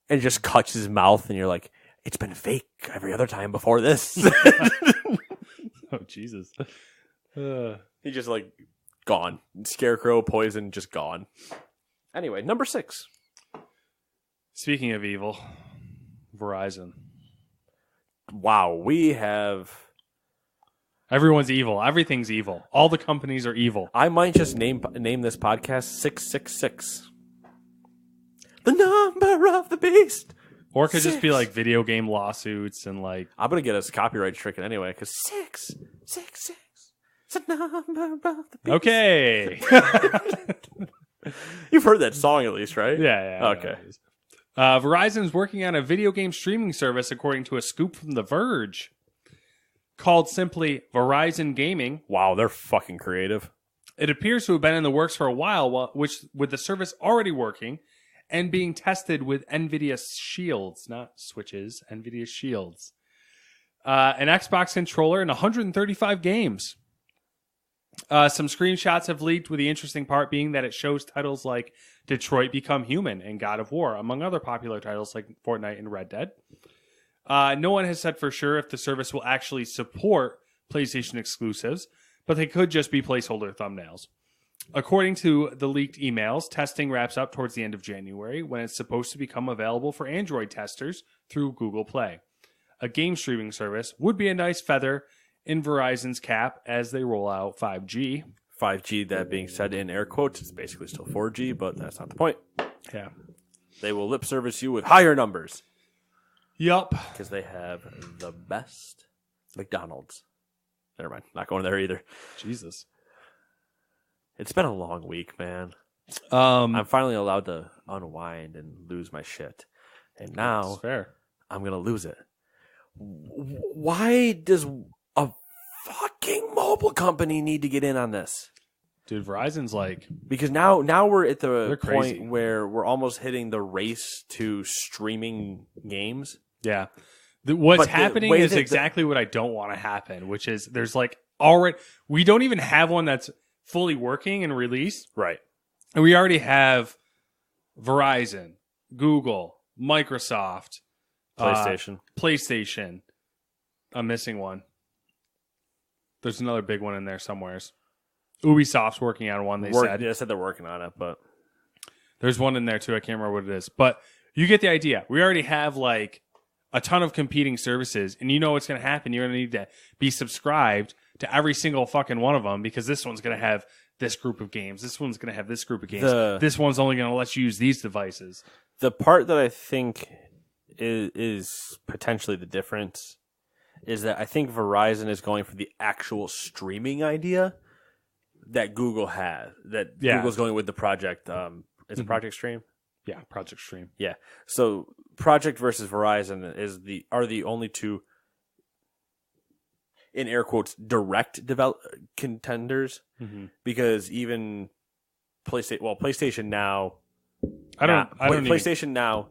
And just cuts his mouth, and you're like, "It's been fake every other time before this." Oh, Jesus. He just like gone. Scarecrow, poison, just gone. Anyway, number 6. Speaking of evil, Verizon. Wow, we have... Everyone's evil. Everything's evil. All the companies are evil. I might just name this podcast 666. The number of the beast. Or it could just be like video game lawsuits and like... I'm going to get us copyright stricken anyway, because 666 is the number of the beast. Okay. You've heard that song at least, right? Yeah. Okay. Verizon's working on a video game streaming service, according to a scoop from The Verge, called simply Verizon Gaming. Wow, they're fucking creative. It appears to have been in the works for a while, with the service already working and being tested with NVIDIA Shields, not switches, NVIDIA Shields. An Xbox controller and 135 games. Some screenshots have leaked, with the interesting part being that it shows titles like Detroit Become Human and God of War, among other popular titles like Fortnite and Red Dead. No one has said for sure if the service will actually support PlayStation exclusives, but they could just be placeholder thumbnails. According to the leaked emails, testing wraps up towards the end of January, when it's supposed to become available for Android testers through Google Play. A game streaming service would be a nice feather in Verizon's cap as they roll out 5G. 5G, that being said in air quotes, it's basically still 4G, but that's not the point. Yeah. They will lip service you with higher numbers. Yup. Because they have the best McDonald's. Never mind. Not going there either. Jesus. It's been a long week, man. I'm I'm finally allowed to unwind and lose my shit. And now fair. I'm going to lose it. Why does a fucking mobile company need to get in on this? Dude, Verizon's like... Because now we're at the They're crazy. point where we're almost hitting the race to streaming games. Yeah. What's But the happening way is that exactly what I don't want to happen, which is there's like already... We don't even have one that's fully working and released. Right. And we already have Verizon, Google, Microsoft, PlayStation. I'm missing one. There's another big one in there somewheres. Ubisoft's working on one, they said. Yeah, I said they're working on it, but... There's one in there too. I can't remember what it is. But you get the idea. We already have like a ton of competing services, and you know what's going to happen. You're going to need to be subscribed to every single fucking one of them because this one's going to have this group of games. This one's going to have this group of games. This one's only going to let you use these devices. The part that I think is potentially the difference is that I think Verizon is going for the actual streaming idea that Google has. That Google's going with the project. Is it Project Stream? Yeah, Project Stream. Yeah. So Project versus Verizon are the only two, in air quotes, direct contenders, because even PlayStation Now. PlayStation Now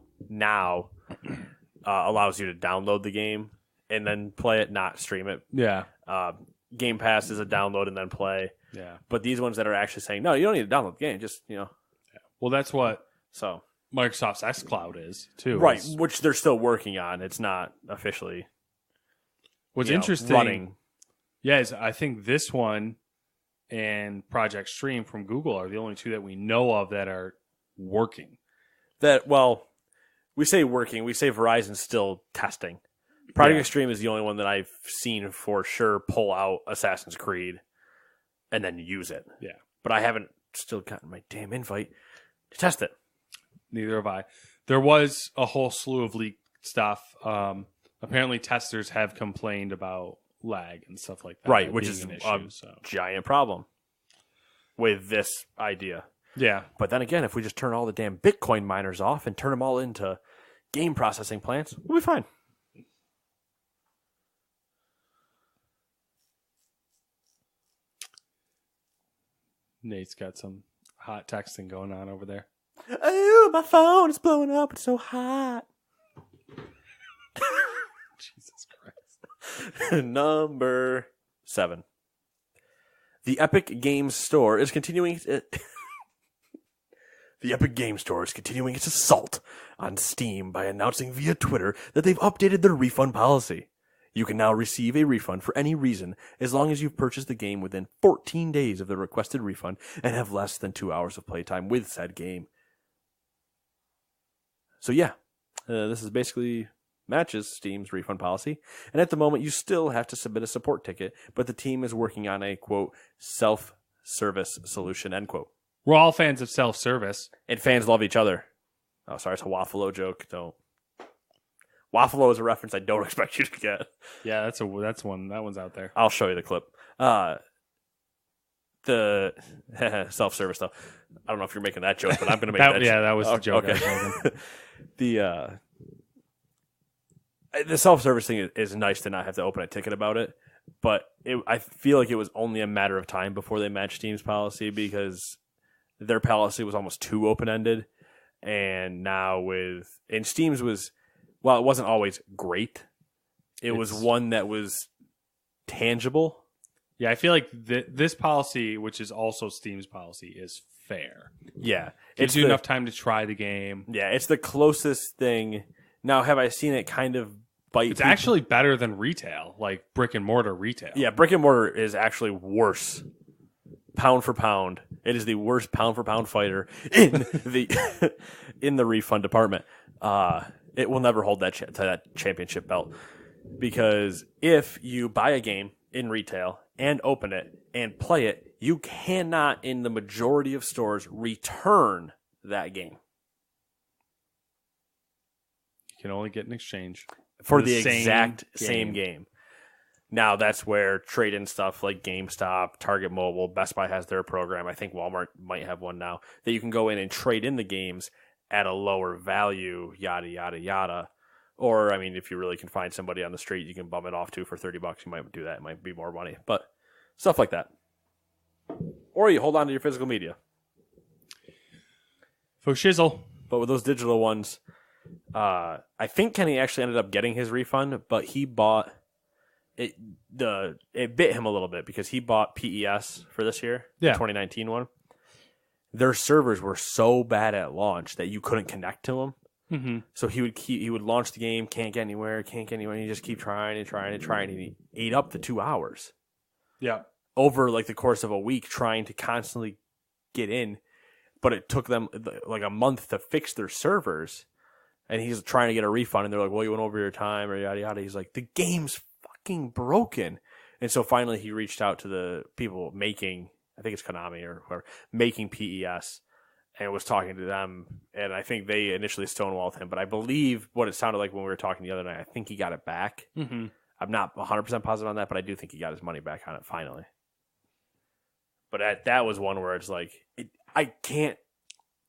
allows you to download the game and then play it, not stream it. Yeah. Game Pass is a download and then play. Yeah. But these ones that are actually saying, no, you don't need to download the game, just, Well, that's what so Microsoft's xCloud is, too. Right, which they're still working on. It's not officially what's interesting running. Yeah, is I think this one and Project Stream from Google are the only two that we know of that are working. We say working. We say Verizon's still testing. Project Stream is the only one that I've seen for sure pull out Assassin's Creed and then use it. Yeah. But I haven't still gotten my damn invite to test it. Neither have I. There was a whole slew of leaked stuff. Apparently, testers have complained about lag and stuff like that. Right, which is an a issue, giant problem with this idea. Yeah. But then again, if we just turn all the damn Bitcoin miners off and turn them all into game processing plants, we'll be fine. Nate's got some hot texting going on over there. Oh, my phone is blowing up. It's so hot. Jesus Christ. Number 7. The Epic Games Store is continuing... The Epic Games Store is continuing its assault on Steam by announcing via Twitter that they've updated their refund policy. You can now receive a refund for any reason as long as you've purchased the game within 14 days of the requested refund and have less than 2 hours of playtime with said game. So yeah, this is basically matches Steam's refund policy. And at the moment, you still have to submit a support ticket, but the team is working on a, quote, self-service solution, end quote. We're all fans of self-service. And fans love each other. Oh, sorry, it's a Waffalo joke. Don't. Waffalo is a reference I don't expect you to get. Yeah, that's one. That one's out there. I'll show you the clip. The self-service though. I don't know if you're making that joke, but I'm going to make that. Yeah, that was the joke. Okay. The self-service thing is nice to not have to open a ticket about it, but I feel like it was only a matter of time before they matched Steam's policy because their policy was almost too open-ended, and now Steam's was, while it wasn't always great, it was one that was tangible. Yeah, I feel like this policy, which is also Steam's policy, is fair. Yeah. Gives you enough time to try the game. Yeah, it's the closest thing. Now, have I seen it kind of bite It's actually better than retail, like brick and mortar retail. Yeah, brick and mortar is actually worse. Pound for pound. It is the worst pound for pound fighter in the in the refund department. It will never hold that championship belt. Because if you buy a game in retail and open it and play it, you cannot, in the majority of stores, return that game. You can only get an exchange. For the exact same game. Now, that's where trade-in stuff like GameStop, Target Mobile, Best Buy has their program. I think Walmart might have one now. That you can go in and trade in the games at a lower value, yada, yada, yada. Or, I mean, if you really can find somebody on the street you can bum it off to for $30, you might do that. It might be more money. But stuff like that. Or you hold on to your physical media. For shizzle. But with those digital ones, I think Kenny actually ended up getting his refund, but he bought... It bit him a little bit because he bought PES for this year, the 2019 one. Their servers were so bad at launch that you couldn't connect to them. Mm-hmm. So he would launch the game, can't get anywhere, and you just keep trying, and he ate up the 2 hours. Yeah. Over like the course of a week trying to constantly get in, but it took them like a month to fix their servers, and he's trying to get a refund, and they're like, well, you went over your time, or yada yada. He's like, the game's fucking broken. And so finally he reached out to the people making, I think it's Konami or whoever, making PES, and was talking to them. And I think they initially stonewalled him, but I believe what it sounded like when we were talking the other night, I think he got it back. Mm-hmm. I'm not 100% positive on that, but I do think he got his money back on it finally. But that was one where it's like, I can't.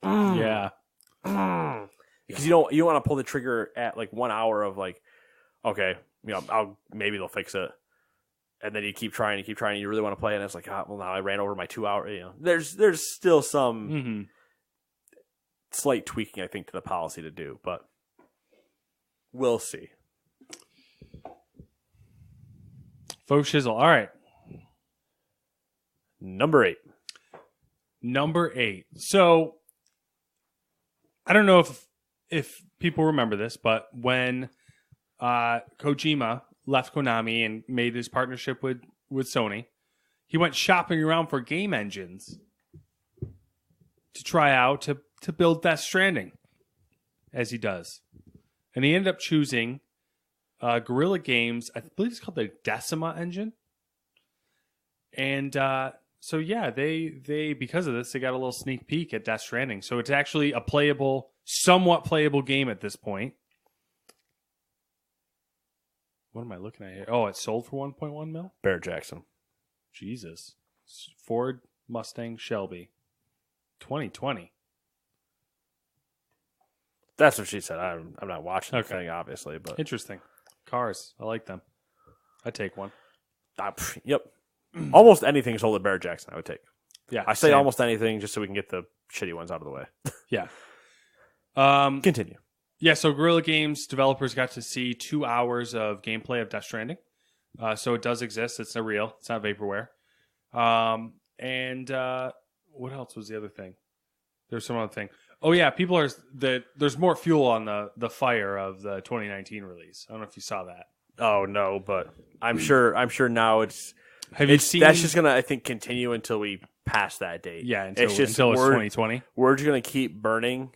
Yeah. Because you don't want to pull the trigger at like 1 hour of like, okay, maybe they'll fix it. And then you keep trying, and you really want to play, and it's like, well, now I ran over my 2 hour. There's still some slight tweaking, I think, to the policy to do, but we'll see. Faux shizzle. All right. Number 8. So I don't know if people remember this, but when Kojima left Konami and made his partnership with Sony, he went shopping around for game engines to try out to build Death Stranding, as he does. And he ended up choosing Guerrilla Games, I believe it's called the Decima engine. And so yeah, they because of this, they got a little sneak peek at Death Stranding. So it's actually a somewhat playable game at this point. What am I looking at here? Oh, it sold for 1.1 mil? Barrett Jackson. Jesus. Ford Mustang Shelby. 2020. That's what she said. I'm not watching the thing, obviously, but Interesting. Cars. I like them. I'd take one. Yep. Almost anything sold at Barrett Jackson, I would take. Yeah. I say same. almost anything just so we can get the shitty ones out of the way. Yeah. Continue. Yeah, so Guerrilla Games developers got to see 2 hours of gameplay of Death Stranding. So it does exist. It's not real. It's not vaporware. And what else was the other thing? There's some other thing. Oh, yeah, there's more fuel on the fire of the 2019 release. I don't know if you saw that. Oh, no, but I'm sure now it's... Have you seen... That's just going to, I think, continue until we pass that date. Yeah, until it's it's 2020. We're just going to keep burning,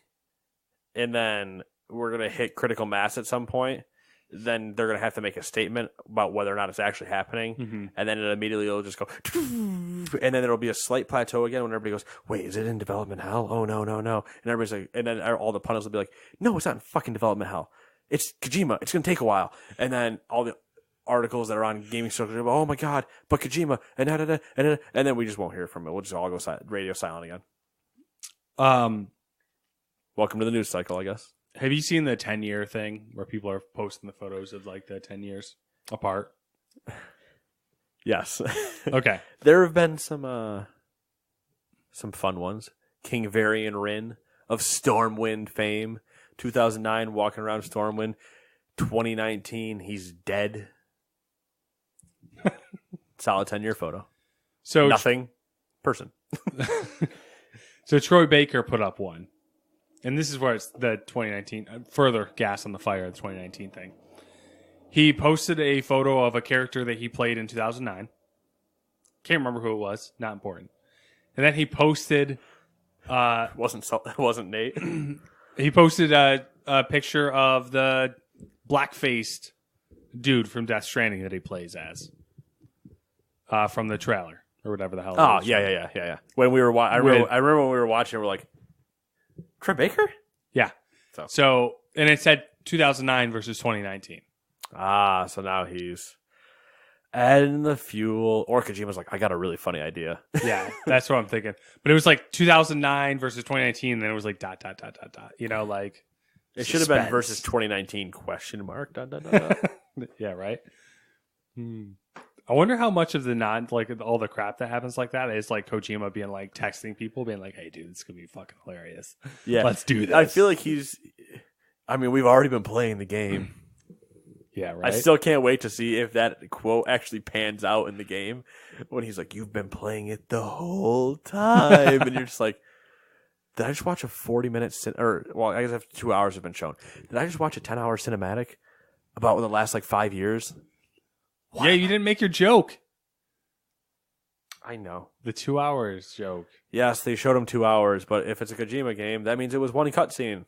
and then we're going to hit critical mass at some point. Then they're going to have to make a statement about whether or not it's actually happening. And then it immediately will just go, and then there'll be a slight plateau again when everybody goes, wait, is it in development hell? Oh, no. And everybody's like, and then all the punters will be like, no, it's not in fucking development hell. It's Kojima. It's going to take a while. And then all the articles that are on gaming circles are, oh my God, but Kojima, and then we just won't hear from it. We'll just all go radio silent again. Welcome to the news cycle, I guess. Have you seen the 10-year thing where people are posting the photos of like the 10 years apart? Yes. Okay. There have been some fun ones. King Varian Rin of Stormwind fame, 2009, walking around Stormwind. 2019, he's dead. Solid 10-year photo. So nothing. Person. So Troy Baker put up one. And this is where it's the 2019, further gas on the fire, the 2019 thing. He posted a photo of a character that he played in 2009. Can't remember who it was. Not important. And then he posted... wasn't Nate. He posted a picture of the black-faced dude from Death Stranding that he plays as. From the trailer, or whatever the hell it was. Yeah. When we were I remember when we were watching, we're like, Troy Baker? Yeah. So, and it said 2009 versus 2019. So now he's adding the fuel. Or Kojima's like, I got a really funny idea. Yeah, that's what I'm thinking. But it was like 2009 versus 2019, and then it was like ... You know, like... It should have been versus 2019 ? Yeah, right? I wonder how much of the all the crap that happens like that is like Kojima being like texting people, being like, hey, dude, this is going to be fucking hilarious. Yeah. Let's do this. I feel like we've already been playing the game. Yeah, right. I still can't wait to see if that quote actually pans out in the game when he's like, you've been playing it the whole time. And you're just like, did I just watch a 40-minute I guess 2 hours have been shown. Did I just watch a 10-hour cinematic about the last 5 years? Wow. Yeah, you didn't make your joke. I know. The 2 hours joke. Yes, they showed him 2 hours, but if it's a Kojima game, that means it was one cutscene.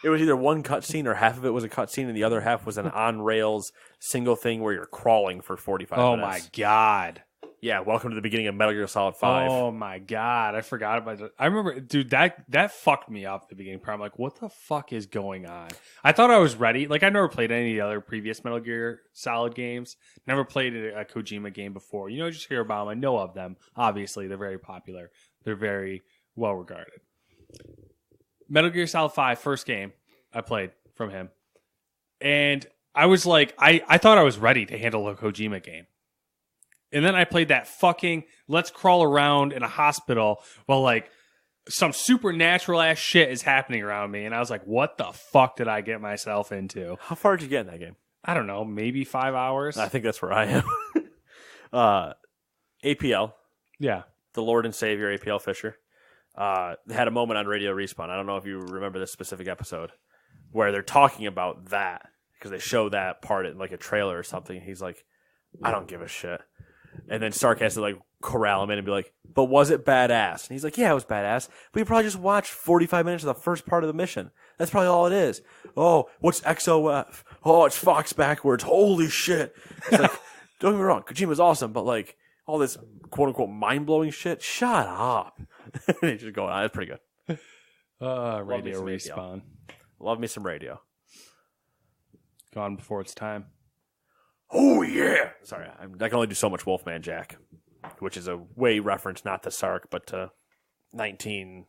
It was either one cutscene or half of it was a cutscene, and the other half was an on rails single thing where you're crawling for 45 Oh minutes. my god. Yeah, welcome to the beginning of Metal Gear Solid 5. Oh my god. I forgot about that. I remember, dude, that fucked me up at the beginning part. I'm like, what the fuck is going on? I thought I was ready. Like, I never played any of the other previous Metal Gear Solid games. Never played a Kojima game before. You know, just hear about them. I know of them. Obviously, they're very popular. They're very well regarded. Metal Gear Solid 5, first game I played from him. And I was like, I thought I was ready to handle a Kojima game. And then I played that fucking let's crawl around in a hospital while like some supernatural ass shit is happening around me. And I was like, what the fuck did I get myself into? How far did you get in that game? I don't know, maybe 5 hours. I think that's where I am. APL, Yeah. the Lord and Savior APL Fisher, had a moment on Radio Respawn. I don't know if you remember this specific episode where they're talking about that because they show that part in like a trailer or something. He's like, I don't give a shit. And then Stark has to like corral him in and be like, but was it badass? And he's like, yeah, it was badass. But you probably just watched 45 minutes of the first part of the mission. That's probably all it is. Oh, what's XOF? Oh, it's Fox backwards. Holy shit. It's like, don't get me wrong, Kojima's awesome, but like all this quote unquote mind blowing shit, shut up. And he's just going on. It's pretty good. Radio me some Respawn. Love me some radio. Gone before its time. Oh, yeah. Sorry, I can only do so much Wolfman Jack, which is a way reference not to Sark, but to 1900s,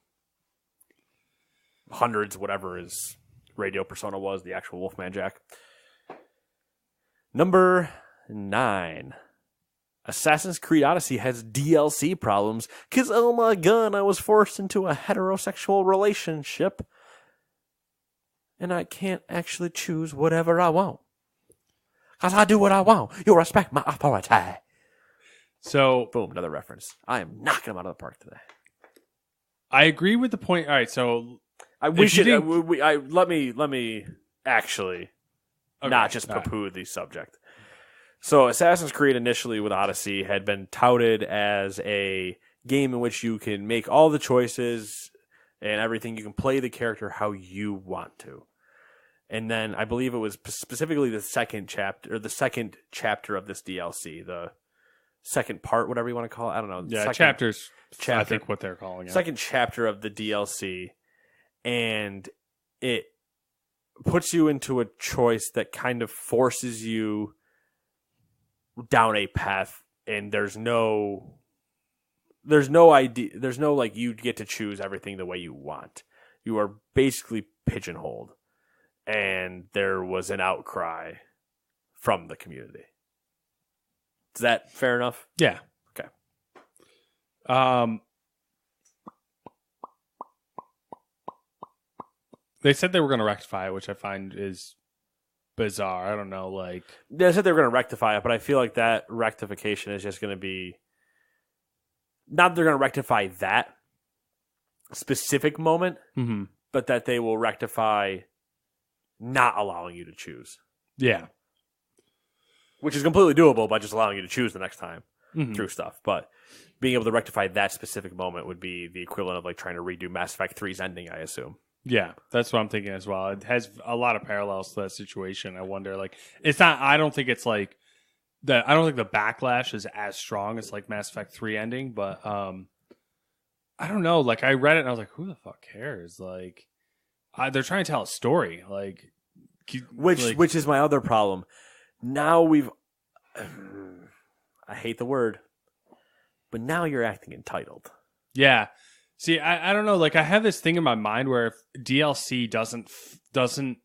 whatever his radio persona was, the actual Wolfman Jack. Number 9. Assassin's Creed Odyssey has DLC problems because, oh my god, I was forced into a heterosexual relationship and I can't actually choose whatever I want. Because I do what I want. You respect my authority. So, Boom, another reference. I am knocking them out of the park today. I agree with the point. All right, so Let me actually not just poo-poo the subject. So Assassin's Creed initially with Odyssey had been touted as a game in which you can make all the choices and everything. You can play the character how you want to. And then I believe it was specifically the second chapter of this DLC, the second part, whatever you want to call it. I don't know. yeah, Second chapters. I think what they're calling it. second chapter of the DLC, and it puts you into a choice that kind of forces you down a path, and there's no idea, there's no like you get to choose everything the way you want. You are basically pigeonholed, and there was an outcry from the community. Is that fair enough? Yeah. Okay. They said they were going to rectify it, which I find is bizarre. I don't know, like They said they were going to rectify it, but I feel like that rectification is just going to be not that they're going to rectify that specific moment, but that they will rectify not allowing you to choose, yeah. which is completely doable by just allowing you to choose the next time Mhm. through stuff. But being able to rectify that specific moment would be the equivalent of like trying to redo Mass Effect 3's ending, I assume. Yeah, that's what I'm thinking as well. It has a lot of parallels to that situation. I wonder, like, it's not. I don't think it's like that. I don't think the backlash is as strong as like Mass Effect 3 ending, but I don't know. Like, I read it and I was like, who the fuck cares? Like, they're trying to tell a story, like, Which is my other problem. Now I hate the word, but now you're acting entitled. yeah. See, I don't know. Like, I have this thing in my mind where if DLC doesn't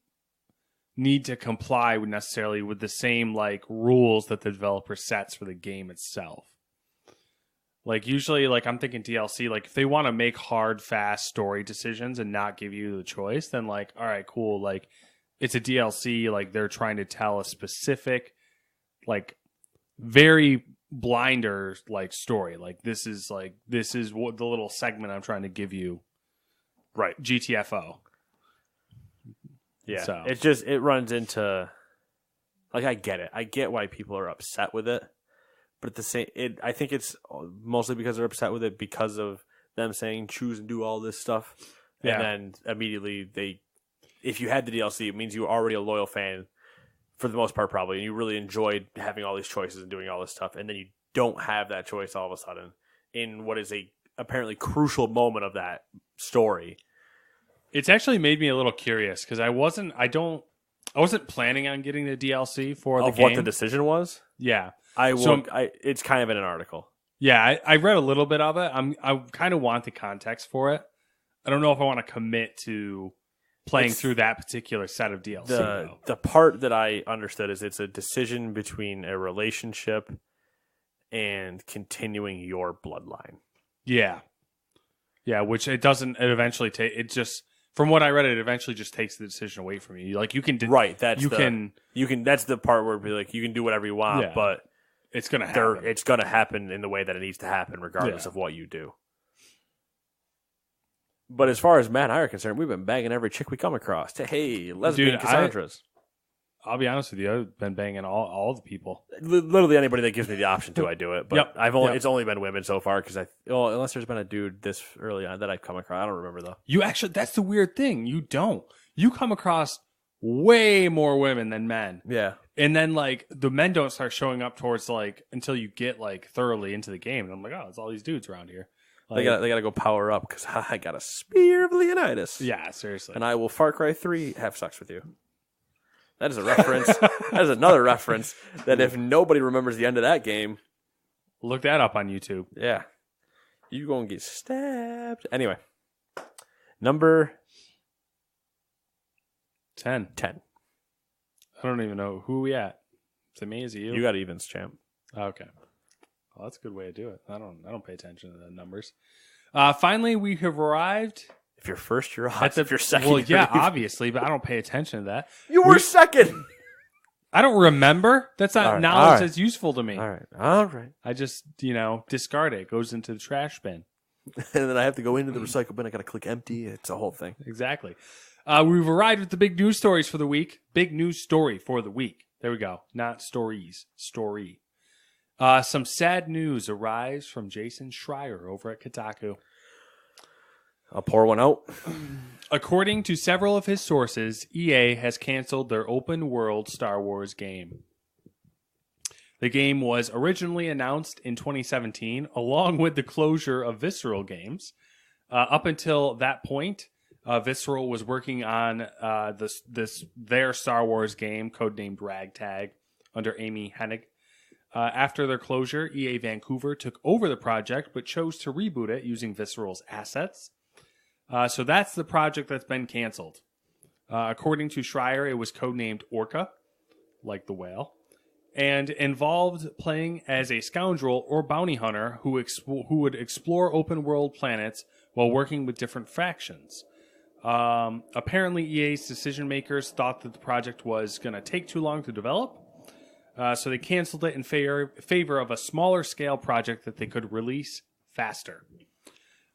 need to comply with necessarily with the same like rules that the developer sets for the game itself. Like, usually, like, I'm thinking DLC, like, if they want to make hard, fast story decisions and not give you the choice, then like, all right, cool. Like, it's a DLC. Like, they're trying to tell a specific, like, very blinder like story. Like, this is what the little segment I'm trying to give you. Right. GTFO. Yeah. So. It runs into, like, I get it. I get why people are upset with it. But at the same, I think it's mostly because they're upset with it because of them saying choose and do all this stuff. Yeah. And then immediately if you had the DLC, it means you were already a loyal fan for the most part, probably, and you really enjoyed having all these choices and doing all this stuff, and then you don't have that choice all of a sudden in what is a apparently crucial moment of that story. It's actually made me a little curious because I wasn't planning on getting the DLC for the Of game. what the decision was? Yeah. It's kind of in an article. Yeah, I read a little bit of it. I kind of want the context for it. I don't know if I want to commit to playing through that particular set of DLC. The part that I understood is it's a decision between a relationship and continuing your bloodline. Yeah. Yeah, which it doesn't, it eventually take, it just, from what I read, it eventually just takes the decision away from you. Like, you can, Right, that's the part where it'd be like, you can do whatever you want, but it's going to happen. It's going to happen in the way that it needs to happen, regardless of what you do. But as far as Matt and I are concerned, we've been banging every chick we come across. Hey, lesbian Cassandras. I'll be honest with you, I've been banging all the people. Literally anybody that gives me the option to, I do it. But Yep. It's only been women so far because unless there's been a dude this early on that I've come across. I don't remember though. You actually, that's the weird thing. You don't. You come across way more women than men. Yeah. And then like the men don't start showing up towards like until you get like thoroughly into the game. And I'm like, oh, it's all these dudes around here. Like, they gotta go power up because I got a spear of Leonidas. Yeah, seriously. And I will Far Cry 3 have sex with you. That is a reference. That is another reference that if nobody remembers the end of that game, look that up on YouTube. Yeah, you gonna get stabbed. Anyway, number 10. I don't even know who we at. Is it me? Is it you? You got evens, champ. Okay. Well, that's a good way to do it. I don't pay attention to the numbers. Finally, we have arrived. If you're first, you're hot. If you're second, well, yeah, obviously, but I don't pay attention to that. You were second. I don't remember. That's not knowledge that's useful to me. All right. I just, discard it. It goes into the trash bin. And then I have to go into the recycle bin. I got to click empty. It's a whole thing. Exactly. We've arrived with the big news stories for the week. Big news story for the week. There we go. Not stories. Story. Some sad news arrives from Jason Schreier over at Kotaku. I'll pour one out. According to several of his sources, EA has canceled their open world Star Wars game. The game was originally announced in 2017, along with the closure of Visceral Games. Up until that point, Visceral was working on their Star Wars game, codenamed Ragtag, under Amy Hennig. After their closure, EA Vancouver took over the project, but chose to reboot it using Visceral's assets. So that's the project that's been canceled. According to Schreier, it was codenamed Orca, like the whale, and involved playing as a scoundrel or bounty hunter who would explore open-world planets while working with different factions. Apparently, EA's decision-makers thought that the project was going to take too long to develop, so they canceled it in favor of a smaller-scale project that they could release faster.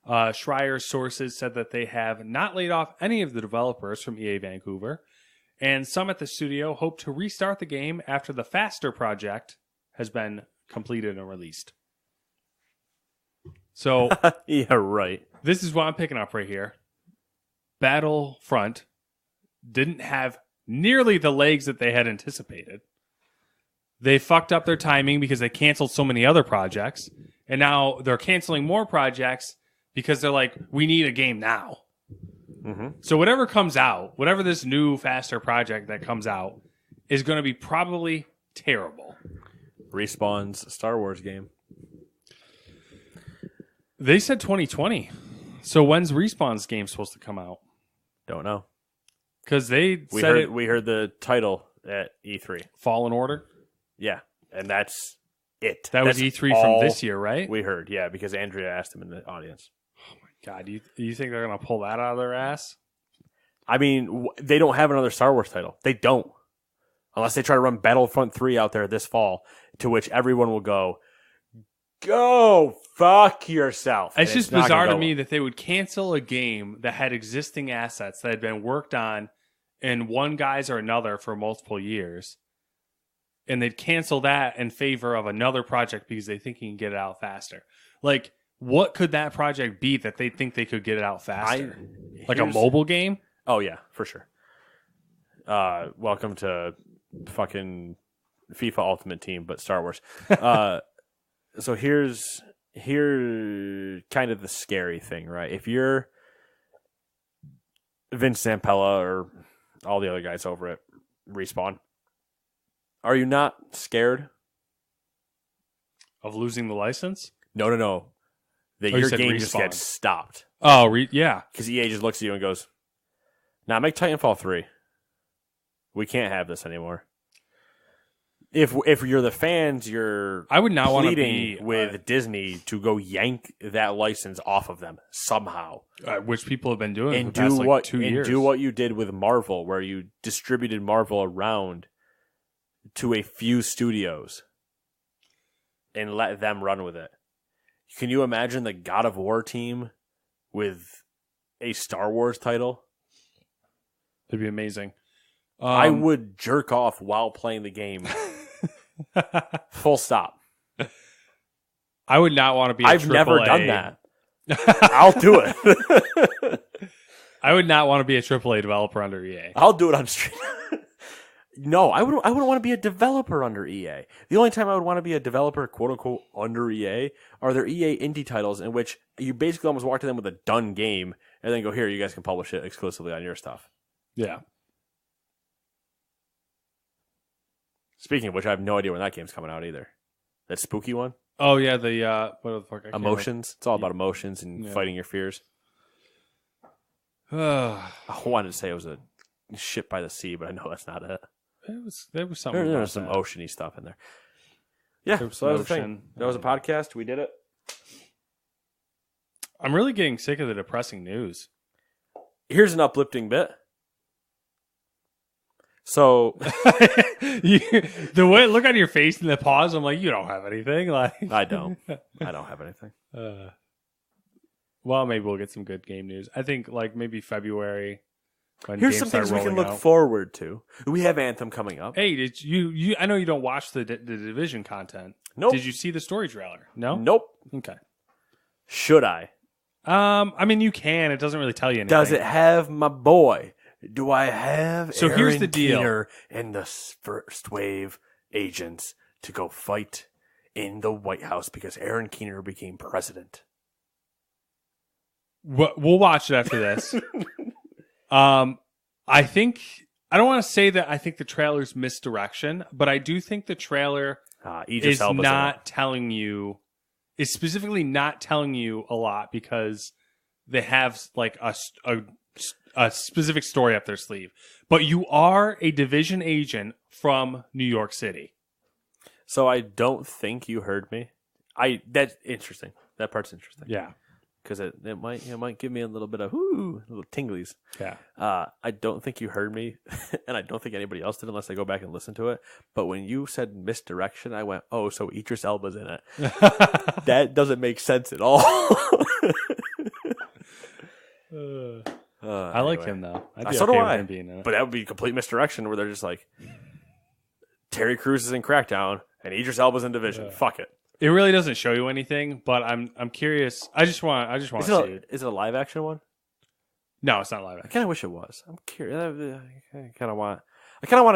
Schreier's sources said that they have not laid off any of the developers from EA Vancouver, and some at the studio hope to restart the game after the Faster project has been completed and released. So, yeah, right. This is what I'm picking up right here. Battlefront didn't have nearly the legs that they had anticipated. They fucked up their timing because they canceled so many other projects, and now they're canceling more projects because they're like, we need a game now. Mm-hmm. So whatever comes out, whatever this new Faster project that comes out, is going to be probably terrible. Respawn's Star Wars game. They said 2020. So when's Respawn's game supposed to come out? Don't know. Because we heard the title at E3. Fallen Order? Yeah, and that's it. That's was E3 from this year, right? We heard, yeah, because Andrea asked him in the audience. Oh my God, you think they're going to pull that out of their ass? I mean, they don't have another Star Wars title. They don't. Unless they try to run Battlefront 3 out there this fall, to which everyone will go fuck yourself. It's just bizarre to me that they would cancel a game that had existing assets that had been worked on in one guise or another for multiple years. And they'd cancel that in favor of another project because they think you can get it out faster. Like, what could that project be that they think they could get it out faster? Like a mobile game? Oh, yeah, for sure. welcome to fucking FIFA Ultimate Team, but Star Wars. So here's kind of the scary thing, right? If you're Vince Zampella or all the other guys over at Respawn, are you not scared? Of losing the license? No. That you your said game just Respawn. gets stopped. Oh, yeah. Because EA just looks at you and goes, "Nah, make Titanfall 3. We can't have this anymore." If you're the fans, you're I would not want to pleading be with Disney to go yank that license off of them somehow. which people have been doing And for the past, do like, what 2 years. do what you did with Marvel, where you distributed Marvel around to a few studios and let them run with it. Can you imagine the God of War team with a Star Wars title? It'd be amazing. I would jerk off while playing the game. Full stop. I would not want to be. I've never done that. I'll do it. I would not want to be a AAA developer under EA. I'll do it on stream. No, I wouldn't want to be a developer under EA. The only time I would want to be a developer, quote unquote, under EA are their EA indie titles in which you basically almost walk to them with a done game and then go, "Here, you guys can publish it exclusively on your stuff." Yeah. Speaking of which, I have no idea when that game's coming out either. That spooky one? Oh yeah, the what the fuck? I can't Emotions. It's all about emotions and Yeah. fighting your fears. remember. I wanted to say it was a ship by the sea, but I know that's not it. There was something. There about was some that. oceany stuff in there. Yeah, There was so that was the ocean. thing. That was a podcast. We did it. I'm really getting sick of the depressing news. Here's an uplifting bit. So The way look on your face in the pause, I'm like, you don't have anything. Like I don't have anything. Well, maybe we'll get some good game news. I think like maybe February. When Here's games some start things we can rolling look out. forward to. We have Anthem coming up. Hey, did you? I know you don't watch the Division content. Nope. Did you see the story trailer? No. Nope. Okay. Should I? I mean, you can. It doesn't really tell you anything. Does it have my boy? Do I have So Aaron here's the deal. Keener and the first wave agents to go fight in the White House because Aaron Keener became president? We'll watch it after this. I think I don't want to say that I think the trailer's misdirection, but I do think the trailer Idris is Elba's in it. not telling you, is specifically not telling you a lot because they have like a specific story up their sleeve. But you are a Division agent from New York City. So I don't think you heard me. That's interesting. That part's interesting. Yeah. Because it might give me a little bit of little tinglies. Yeah. I don't think you heard me, and I don't think anybody else did unless I go back and listen to it. But when you said misdirection, I went, "Oh, so Idris Elba's in it." That doesn't make sense at all. I like Anyway. him though. I'd be So do okay with I. him being in it. But that would be complete misdirection where they're just like, Terry Crews is in Crackdown and Idris Elba's in Division. Fuck it. It really doesn't show you anything, but I'm curious. I just want to see it. Is it a live action one? No, it's not live I action. kind of wish it was. I'm curious. I kind of want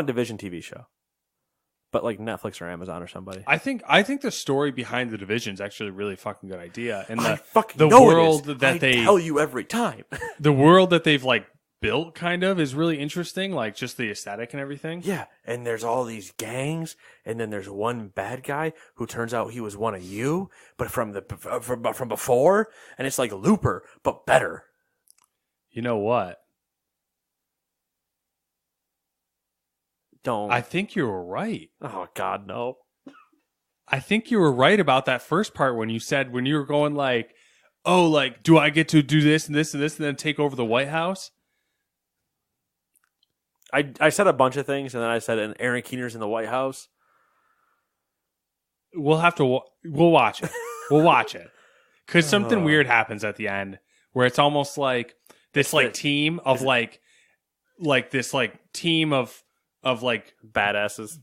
a Division TV show, but like Netflix or Amazon or somebody. I think the story behind the Division is actually a really fucking good idea, and I fucking the know world it is. that I they tell you every time. the world that they've like built kind of is really interesting, like just the aesthetic and everything. Yeah, and there's all these gangs, and then there's one bad guy who turns out he was one of you, but from before, and it's like Looper, but better. You know what? Don't. I think you were right. Oh God, no. I think you were right about that first part when you were going like, oh, like, do I get to do this and this and this and then take over the White House? I said a bunch of things, and then I said, and Aaron Keener's in the White House. We'll have to. We'll watch it. We'll watch it because something weird happens at the end where it's almost like this like team of like this like team of like Badasses.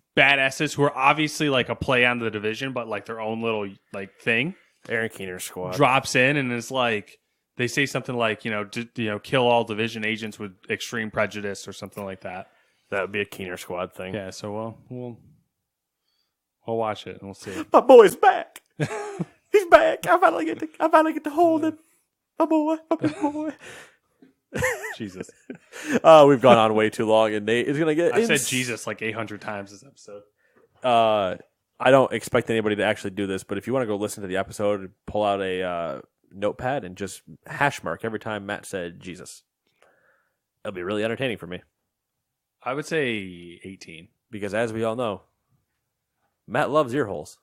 who are obviously like a play on the Division, but like their own little like thing Aaron Keener's squad. drops in and is like they say something like kill all Division agents with extreme prejudice or something like that. That would be a Keener Squad thing. Yeah, so we'll watch it and we'll see. My boy's back. He's back. I finally get to hold him. My boy, my big boy. Jesus. We've gone on way too long, and Nate is gonna get. I said Jesus like 800 times this episode. I don't expect anybody to actually do this, but if you want to go listen to the episode, pull out a notepad and just hash mark every time Matt said Jesus. It'll be really entertaining for me. I would say 18. Because as we all know, Matt loves ear holes.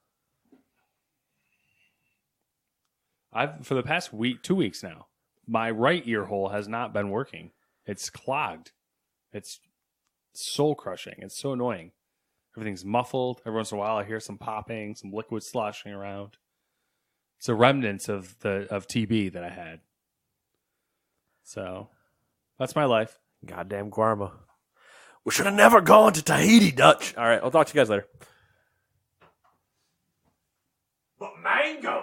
For the past 2 weeks now, my right ear hole has not been working. It's clogged. It's soul crushing. It's so annoying. Everything's muffled. Every once in a while I hear some popping, some liquid sloshing around. It's a remnants of TB that I had. So that's my life. Goddamn Guarma. We should have never gone to Tahiti, Dutch. All right, I'll talk to you guys later. But mango.